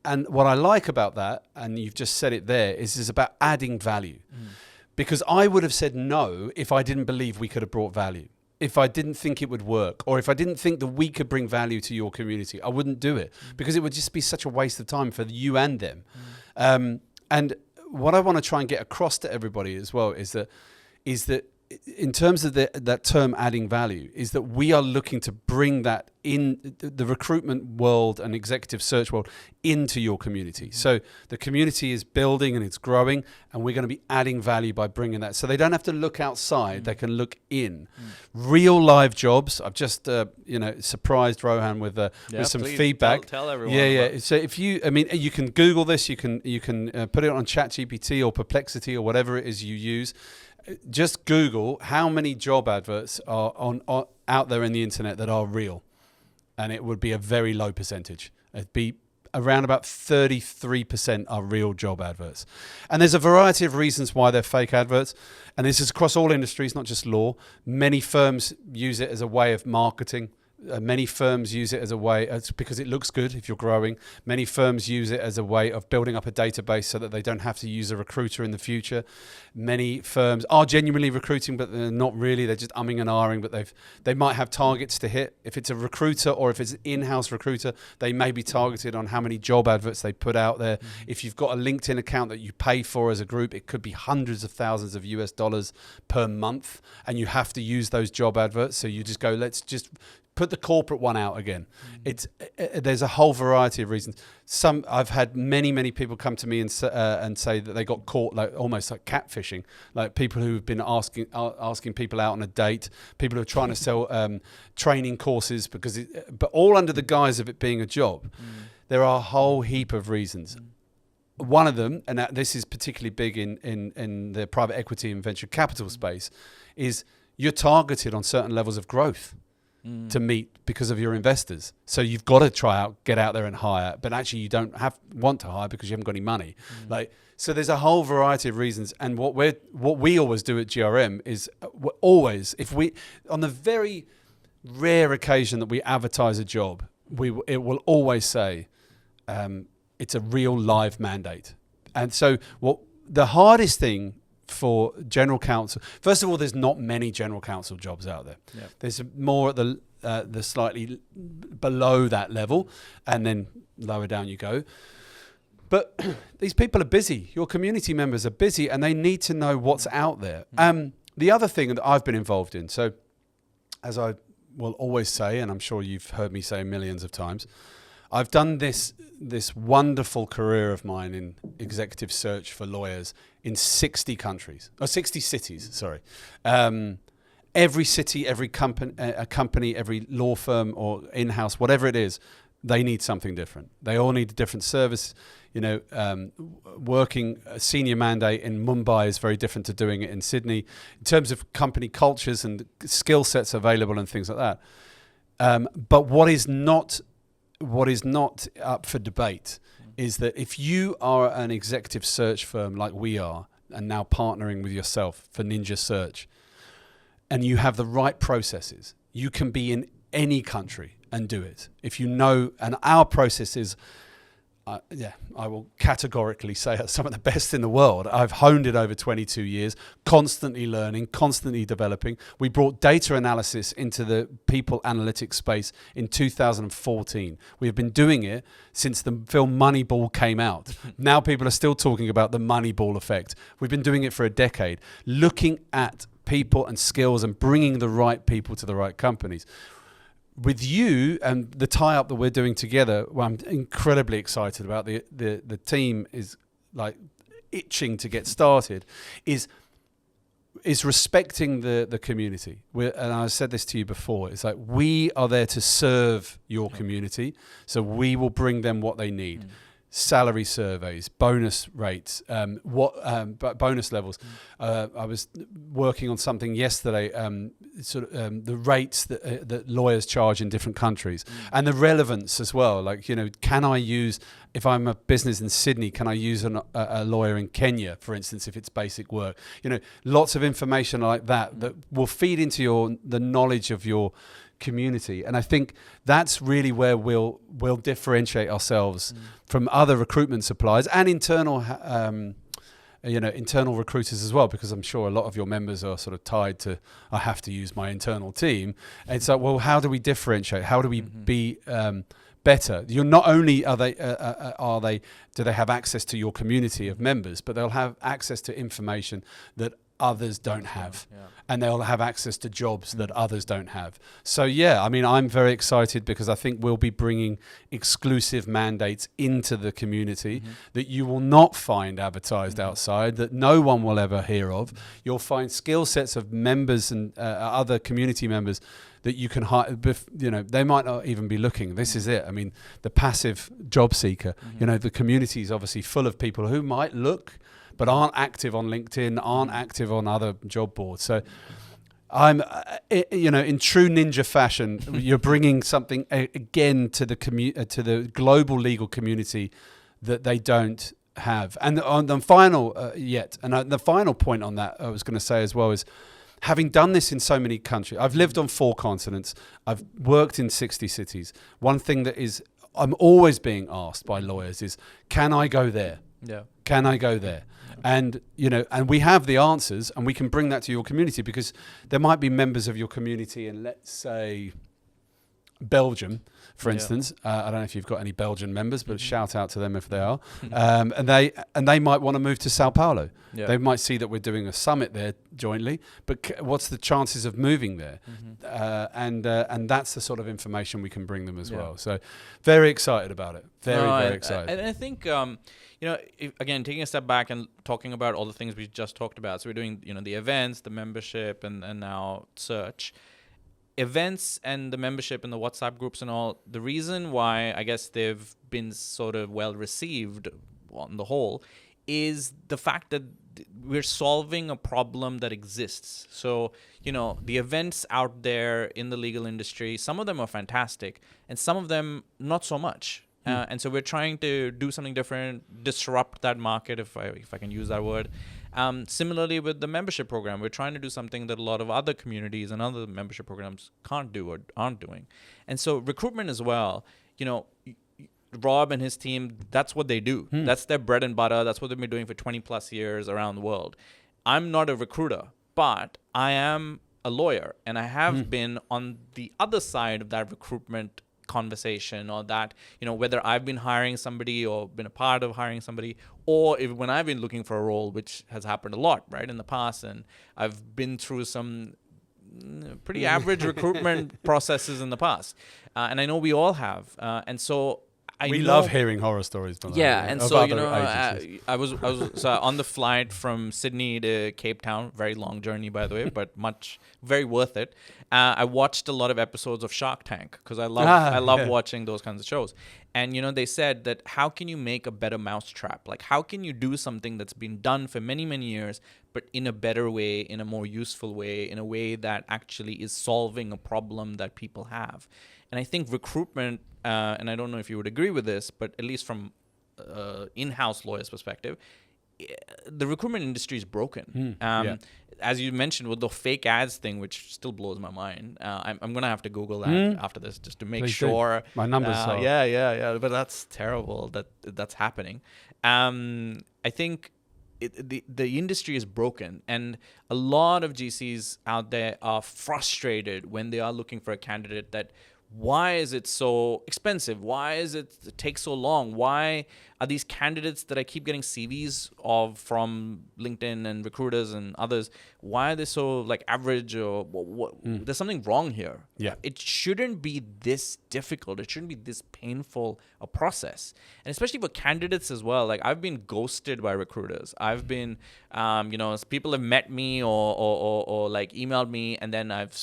And what I like about that, and you've just said it there, is about adding value. Because I would have said no if I didn't believe we could have brought value, if I didn't think it would work, or if I didn't think that we could bring value to your community. I wouldn't do it because it would just be such a waste of time for you and them. And what I want to try and get across to everybody as well is that in terms of that term adding value, is that we are looking to bring that in the recruitment world and executive search world into your community. So the community is building and it's growing, and we're going to be adding value by bringing that. So they don't have to look outside, they can look in. Real live jobs. I've just surprised Rohan with some feedback. Tell everyone. Yeah. So if you can Google this, you can put it on ChatGPT or Perplexity or whatever it is you use. Just Google how many job adverts are out there in the internet that are real, and it would be a very low percentage. It'd be around about 33% are real job adverts. And there's a variety of reasons why they're fake adverts, and this is across all industries, not just law. Many firms use it as a way of marketing. Many firms use it as a way, because it looks good if you're growing. Many firms use it as a way of building up a database so that they don't have to use a recruiter in the future. Many firms are genuinely recruiting, but they're not really. They're just umming and ahhing, but they might have targets to hit. If it's a recruiter or if it's an in-house recruiter, they may be targeted on how many job adverts they put out there. If you've got a LinkedIn account that you pay for as a group, it could be hundreds of thousands of US dollars per month, and you have to use those job adverts. So you just go, let's just put the corporate one out again. There's a whole variety of reasons. I've had many people come to me and say that they got caught, like almost like catfishing, like people who've been asking people out on a date, people who are trying to sell training courses but all under the guise of it being a job. There are a whole heap of reasons. One of them, and this is particularly big in the private equity and venture capital space, is you're targeted on certain levels of growth to meet because of your investors. So you've got to get out there and hire, but actually you don't want to hire because you haven't got any money. So there's a whole variety of reasons. And what we always do at GRM is on the very rare occasion that we advertise a job, it will always say it's a real live mandate. And so the hardest thing for general counsel, first of all, there's not many general counsel jobs out there. There's more at the slightly below that level, and then lower down you go. But these people are busy. Your community members are busy, and they need to know what's out there. The other thing that I've been involved in, so as I will always say, and I'm sure you've heard me say millions of times, I've done this wonderful career of mine in executive search for lawyers in 60 cities, sorry. Every city, every company, every law firm or in-house, whatever it is, they need something different. They all need a different service. Working a senior mandate in Mumbai is very different to doing it in Sydney in terms of company cultures and skill sets available and things like that. But what is not up for debate is that if you are an executive search firm like we are, and now partnering with yourself for Ninja Search, and you have the right processes, you can be in any country and do it. If you know, and our process is, I will categorically say it's some of the best in the world. I've honed it over 22 years, constantly learning, constantly developing. We brought data analysis into the people analytics space in 2014. We've been doing it since the film Moneyball came out. Now people are still talking about the Moneyball effect. We've been doing it for a decade, looking at people and skills and bringing the right people to the right companies. With you and the tie-up that we're doing together, well, I'm incredibly excited about. The team is like itching to get started, is respecting the community. And I said this to you before, it's like we are there to serve your community, so we will bring them what they need. Salary surveys, bonus rates, bonus levels. I was working on something yesterday, the rates that lawyers charge in different countries, and the relevance as well. Like, can I use, if I'm a business in Sydney, can I use a lawyer in Kenya, for instance, if it's basic work? Lots of information like that will feed into the knowledge of your community. And I think that's really where we'll differentiate ourselves from other recruitment suppliers and internal recruiters as well, because I'm sure a lot of your members are sort of tied to, I have to use my internal team. And it's like, well, how do we differentiate? How do we be better? You're not only do they have access to your community of members, but they'll have access to information that others don't have, and they'll have access to jobs that others don't have. So I'm very excited, because I think we'll be bringing exclusive mandates into the community that you will not find advertised outside, that no one will ever hear of. You'll find skill sets of members and other community members that you can hire. They might not even be looking. This is it. I mean, the passive job seeker. The community is obviously full of people who might look but aren't active on LinkedIn, aren't active on other job boards. So I'm, in true ninja fashion, you're bringing something again to the global legal community that they don't have. And on the final the final point on that I was going to say as well is, having done this in so many countries, I've lived on 4 continents, I've worked in 60 cities. One thing that is, I'm always being asked by lawyers is, can I go there? Yeah. Can I go there? And, and we have the answers, and we can bring that to your community, because there might be members of your community in, let's say, Belgium, for instance. I don't know if you've got any Belgian members, but shout out to them if they are. And they might want to move to Sao Paulo. Yeah. They might see that we're doing a summit there jointly, but what's the chances of moving there? And that's the sort of information we can bring them as well. So very excited about it. Very excited. And I think, again, taking a step back and talking about all the things we just talked about. So we're doing, the events, the membership, and now search. Events and the membership and the WhatsApp groups and all, the reason why I guess they've been sort of well received on the whole is the fact that we're solving a problem that exists. So, the events out there in the legal industry, some of them are fantastic and some of them not so much. And so we're trying to do something different, disrupt that market, if I can use that word. Similarly with the membership program, we're trying to do something that a lot of other communities and other membership programs can't do or aren't doing. And so recruitment as well, Rob and his team, that's what they do. That's their bread and butter. That's what they've been doing for 20 plus years around the world. I'm not a recruiter, but I am a lawyer, and I have been on the other side of that recruitment conversation, or that, whether I've been hiring somebody or been a part of hiring somebody, or when I've been looking for a role, which has happened a lot, right, in the past, and I've been through some pretty average recruitment processes in the past, and I know we all have, and so we love hearing horror stories. And so I was so on the flight from Sydney to Cape Town, very long journey by the way, but very worth it. I watched a lot of episodes of Shark Tank because I love watching those kinds of shows. And they said that how can you make a better mousetrap? Like, how can you do something that's been done for many, many years, but in a better way, in a more useful way, in a way that actually is solving a problem that people have? And I think recruitment, and I don't know if you would agree with this, but at least from in-house lawyers' perspective, the recruitment industry is broken. Yeah. As you mentioned with the fake ads thing, which still blows my mind. I'm gonna have to Google that after this just to make Please sure. do. My numbers are. Yeah. But that's terrible that's happening. I think the industry is broken, and a lot of GCs out there are frustrated when they are looking for a candidate that. Why is it so expensive? Why is it take so long? Why are these candidates that I keep getting CVs of from LinkedIn and recruiters and others, why are they so like average or what? There's something wrong here. Yeah. It shouldn't be this difficult. It shouldn't be this painful a process. And especially for candidates as well. Like I've been ghosted by recruiters. I've been, people have met me or like emailed me, and then I've,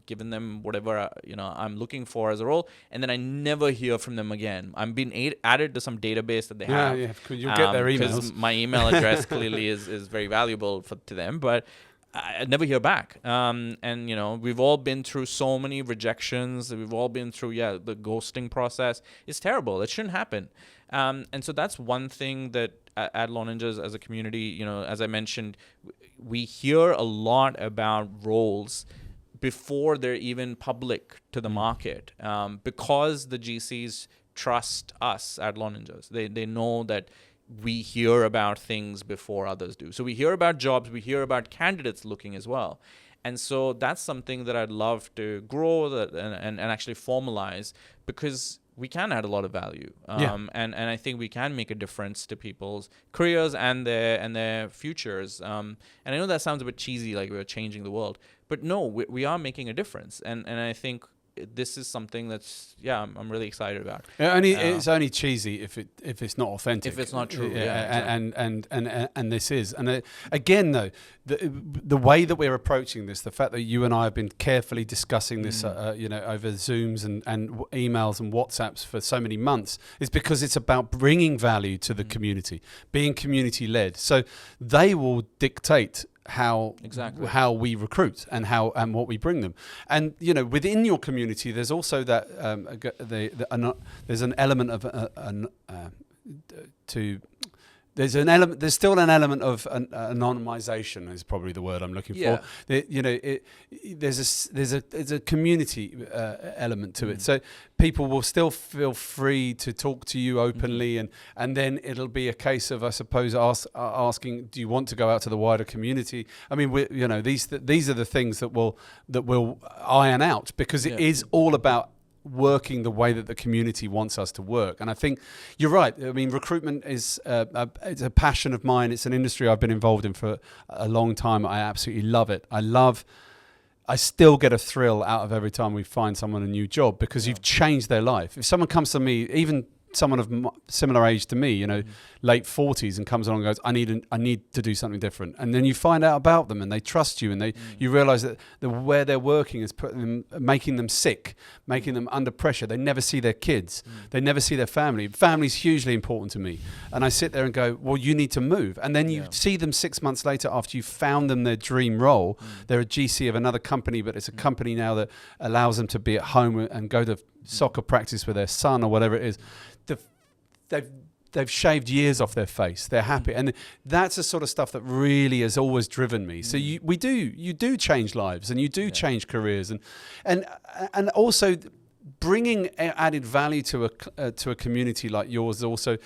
given them whatever, I'm looking for as a role, and then I never hear from them again. I'm being added to some database that they have. Yeah, you'll get their emails. Because my email address clearly is very valuable to them, but I never hear back. And we've all been through so many rejections. We've all been through the ghosting process. It's terrible. It shouldn't happen. And so that's one thing that at Law Ninjas as a community, as I mentioned, we hear a lot about roles before they're even public to the market, because the GCs trust us at Law Ninjas. They know that we hear about things before others do. So we hear about jobs, we hear about candidates looking as well. And so that's something that I'd love to grow and actually formalize, because we can add a lot of value. And I think we can make a difference to people's careers and their futures. And I know that sounds a bit cheesy, like we're changing the world, but no, we are making a difference. And I think this is something that's I'm really excited about. It's only cheesy if it's not authentic. If it's not true. Exactly. And this is. And again though, the way that we're approaching this, the fact that you and I have been carefully discussing this over Zooms and emails and WhatsApps for so many months, is because it's about bringing value to the community, being community led. So they will dictate how we recruit and what we bring them. And within your community there's also that there's an element of there's still an element of anonymization is probably the word I'm looking for. There's a community element to it. So people will still feel free to talk to you openly, and then it'll be a case of, I suppose, asking, do you want to go out to the wider community? I mean, these are the things that will iron out, because it is all about working the way that the community wants us to work. And I think you're right. I mean, recruitment is it's a passion of mine. It's an industry I've been involved in for a long time. I absolutely love it. I still get a thrill out of every time we find someone a new job, because you've changed their life. If someone comes to me, even someone of similar age to me, late 40s, and comes along and goes, I need to do something different, and then you find out about them and they trust you, and you realize that where they're working is making them sick, making them under pressure. They never see their kids, they never see their family. Family's hugely important to me, and I sit there and go, well, you need to move. And then you see them 6 months later after you found them their dream role. They're a GC of another company, but it's a company now that allows them to be at home and go to soccer practice with their son or whatever it is. They've shaved years off their face. They're happy, and that's the sort of stuff that really has always driven me. So you do change lives, and you do change careers, and also bringing added value to a community like yours. Also,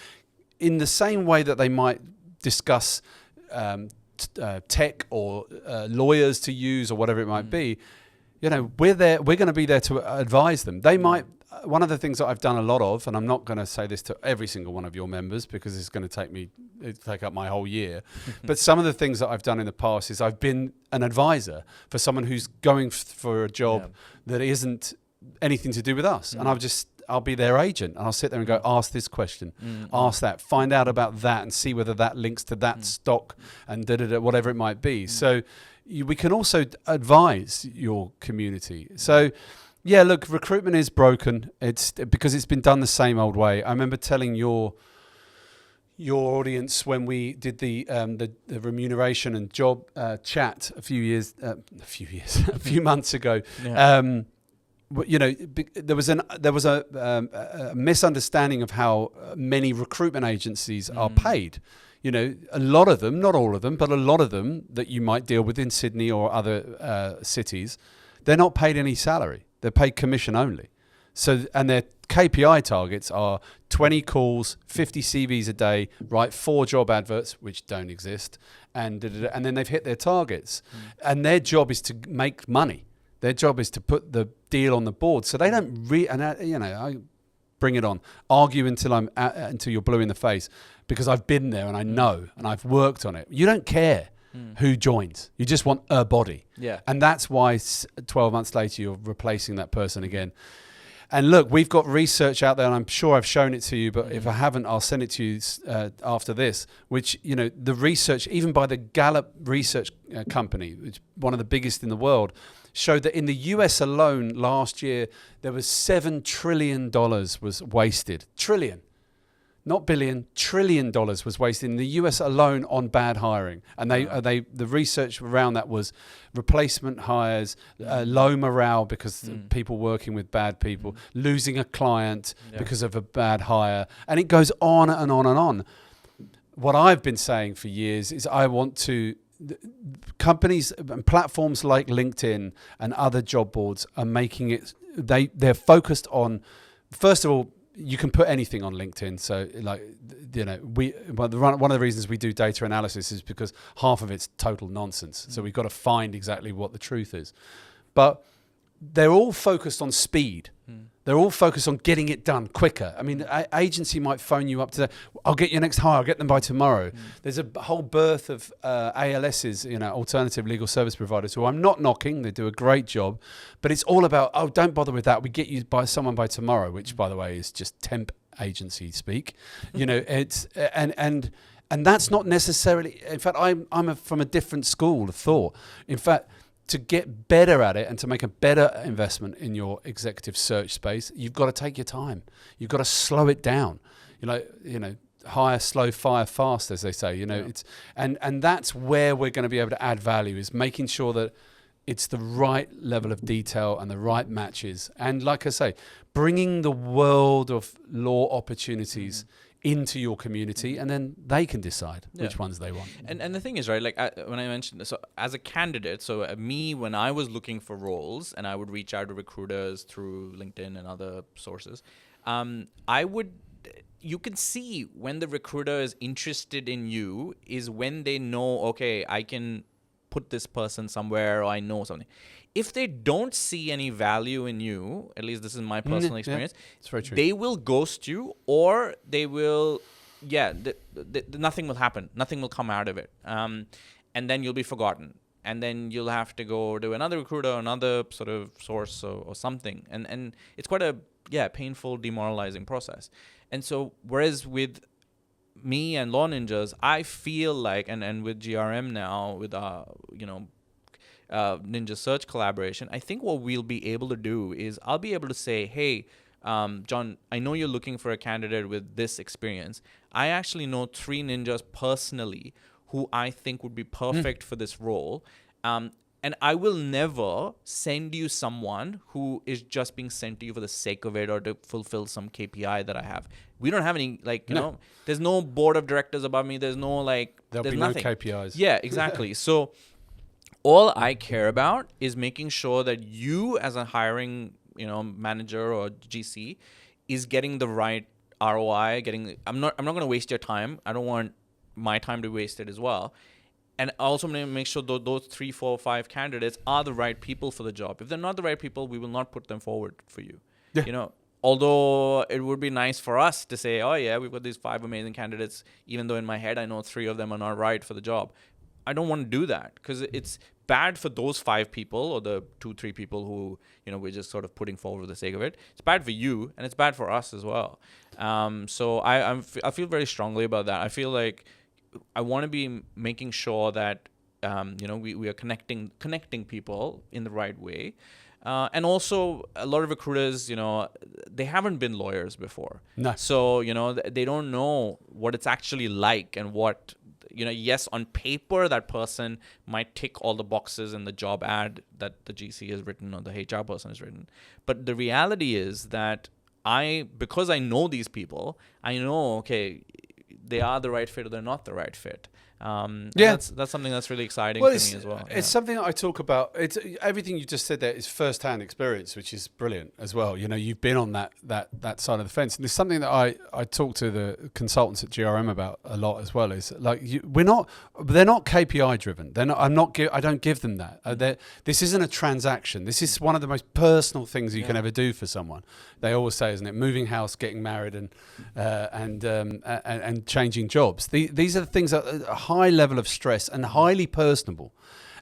in the same way that they might discuss tech or lawyers to use or whatever it might be. We're there. We're going to be there to advise them. They might. One of the things that I've done a lot of, and I'm not going to say this to every single one of your members because it's going to take up my whole year, but some of the things that I've done in the past is I've been an advisor for someone who's going for a job that isn't anything to do with us, and I'll be their agent, and I'll sit there and go, ask this question, ask that, find out about that, and see whether that links to that stock, and whatever it might be. So we can also advise your community. So. Yeah, look, recruitment is broken. It's because it's been done the same old way. I remember telling your audience when we did the remuneration and job chat a few months ago. Yeah. There was a misunderstanding of how many recruitment agencies are paid. You know, a lot of them, not all of them, but a lot of them that you might deal with in Sydney or other cities, they're not paid any salary. They're paid commission only. So, and their KPI targets are 20 calls, 50 CVs a day, write 4 job adverts, which don't exist, and then they've hit their targets. And their job is to make money. Their job is to put the deal on the board. So they don't I bring it on, argue until you're blue in the face, because I've been there and I know and I've worked on it. You don't care who joins. You just want a body. Yeah. And that's why 12 months later you're replacing that person again. And look, we've got research out there, and I'm sure I've shown it to you, but if I haven't, I'll send it to you after this, which, you know, the research, even by the Gallup research company, which is one of the biggest in the world, showed that in the US alone last year, there was $7 trillion was wasted. Trillion. Not billion, $1 trillion was wasted in the US alone on bad hiring. And the research around that was replacement hires, low morale because people working with bad people, losing a client because of a bad hire. And it goes on and on and on. What I've been saying for years is I want to, companies and platforms like LinkedIn and other job boards are making it, they're focused on, first of all, you can put anything on LinkedIn. So, like, you know, one of the reasons we do data analysis is because half of it's total nonsense. So we've got to find exactly what the truth is. But they're all focused on speed. They're all focused on getting it done quicker. I mean, an agency might phone you up today. I'll get your next hire. I'll get them by tomorrow. There's a whole birth of ALSs, you know, alternative legal service providers, who I'm not knocking. They do a great job. But it's all about, oh, don't bother with that. We get you by someone by tomorrow, which, by the way, is just temp agency speak. You know, it's and that's not necessarily. In fact, I'm from a different school of thought. In fact, to get better at it and to make a better investment in your executive search space, you've got to take your time. You've got to slow it down. You know, hire slow, fire fast, as they say. You know, it's and that's where we're going to be able to add value, is making sure that it's the right level of detail and the right matches. And like I say, bringing the world of law opportunities into your community, and then they can decide which ones they want. And the thing is, right, like when I mentioned this, so as a candidate, so me, when I was looking for roles and I would reach out to recruiters through LinkedIn and other sources, you can see when the recruiter is interested in you is when they know, okay, I can put this person somewhere, or I know something. If they don't see any value in you, at least this is my personal experience, it's very true. They will ghost you, or they will, nothing will happen. Nothing will come out of it. And then you'll be forgotten. And then you'll have to go to another recruiter, another sort of source or something. And it's quite a, painful, demoralizing process. And so, whereas with me and Law Ninjas, I feel like, and with GRM now, with Ninja Search collaboration, I think what we'll be able to do is I'll be able to say, hey, John, I know you're looking for a candidate with this experience. I actually know 3 ninjas personally who I think would be perfect for this role. And I will never send you someone who is just being sent to you for the sake of it or to fulfill some KPI that I have. We don't have any, there's no board of directors above me. There's no, there'll be nothing. No KPIs. Yeah, exactly. So all I care about is making sure that you, as a hiring, manager or GC, is getting the right ROI. I'm not going to waste your time. I don't want my time to be wasted as well. And also make sure those 3, 4, 5 candidates are the right people for the job. If they're not the right people, we will not put them forward for you. Yeah. Although it would be nice for us to say, oh yeah, we've got these 5 amazing candidates, even though in my head I know 3 of them are not right for the job. I don't want to do that, because it's bad for those 5 people or the 2, 3 people who, we're just sort of putting forward for the sake of it. It's bad for you, and it's bad for us as well. So I feel very strongly about that. I feel like I want to be making sure that we are connecting people in the right way. And also, a lot of recruiters, they haven't been lawyers before. No. So, they don't know what it's actually like, and what, yes, on paper, that person might tick all the boxes in the job ad that the GC has written or the HR person has written. But the reality is that because I know these people, I know, okay, they are the right fit or they're not the right fit. And Yeah. that's something that's really exciting Well, for it's, me as well. it's something that I talk about. It's everything you just said there is first-hand experience, which is brilliant as well. You know, you've been on that side of the fence, and it's something that I talk to the consultants at GRM about a lot as well. Is like they're not KPI driven. They're not. I don't give them that. This isn't a transaction. This is one of the most personal things you can ever do for someone. They always say, isn't it? Moving house, getting married, and changing jobs. These are the things that are high level of stress and highly personable.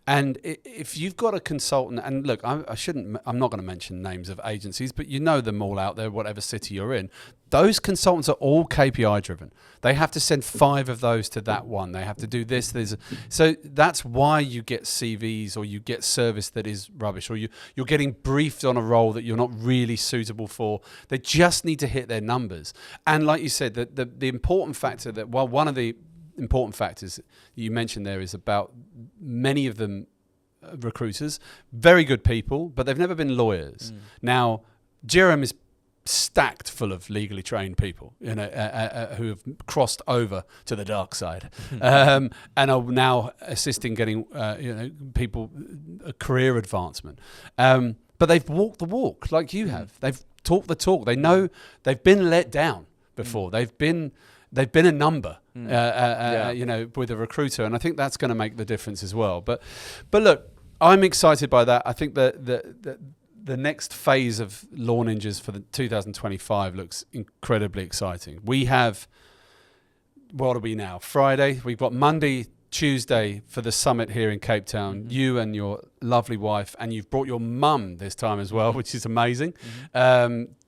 And if you've got a consultant, and look, I'm not going to mention names of agencies, but you know them all out there, whatever city you're in. Those consultants are all KPI driven. They have to send 5 of those to that one. They have to do this. So that's why you get CVs or you get service that is rubbish, or you're getting briefed on a role that you're not really suitable for. They just need to hit their numbers. And like you said, the important factor that, well, one of the important factors you mentioned there is about many of them recruiters, very good people, but they've never been lawyers. Now, GRM is stacked full of legally trained people, you know, who have crossed over to the dark side, and are now assisting getting, people a career advancement. But they've walked the walk like you have. They've talked the talk. They know they've been let down before. They've been a number, with a recruiter, and I think that's going to make the difference as well. But look, I'm excited by that. I think that the next phase of Law Ninjas for the 2025 looks incredibly exciting. We have, what are we now? Friday. We've got Monday, Tuesday for the summit here in Cape Town. You and your lovely wife, and you've brought your mum this time as well, which is amazing.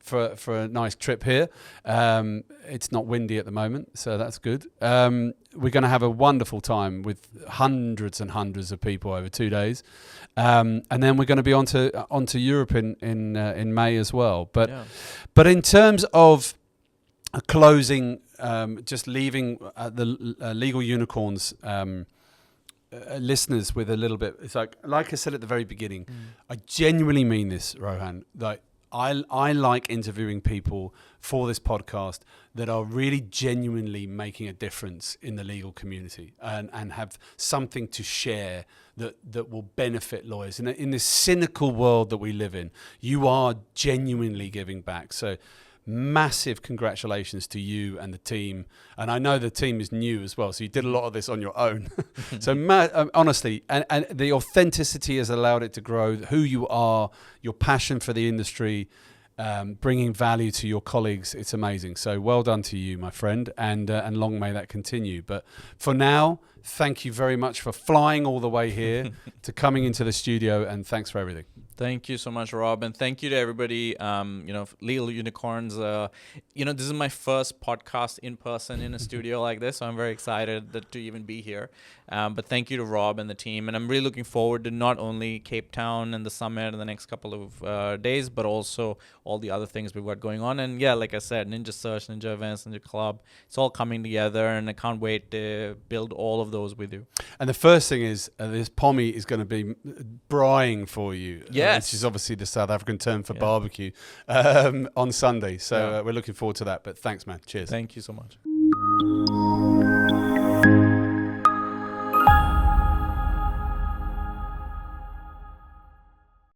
For a nice trip here. It's not windy at the moment, so that's good. We're going to have a wonderful time with hundreds and hundreds of people over 2 days, and then we're going to be onto Europe in May as well. But in terms of closing, just leaving the Legal Unicorns listeners with a little bit. It's like I said at the very beginning, I genuinely mean this, Rohan. Like I like interviewing people for this podcast that are really genuinely making a difference in the legal community and have something to share that will benefit lawyers. In this cynical world that we live in, you are genuinely giving back. So massive congratulations to you and the team. And I know the team is new as well, so you did a lot of this on your own. So honestly, and the authenticity has allowed it to grow, who you are, your passion for the industry, bringing value to your colleagues. It's amazing. So well done to you, my friend, and long may that continue. But for now, thank you very much for flying all the way here to coming into the studio, and thanks for everything. Thank you so much, Rob, and thank you to everybody. Legal Unicorns. This is my first podcast in person in a studio like this, so I'm very excited to even be here. But thank you to Rob and the team, and I'm really looking forward to not only Cape Town and the summit in the next couple of days, but also all the other things we've got going on. And yeah, like I said, Ninja Search, Ninja Events, Ninja Club, it's all coming together, and I can't wait to build all of those with you. And the first thing is this pommy is going to be braaiing for you. Yes. Which is obviously the South African term for barbecue on Sunday. So we're looking forward to that. But thanks, man. Cheers. Thank you so much.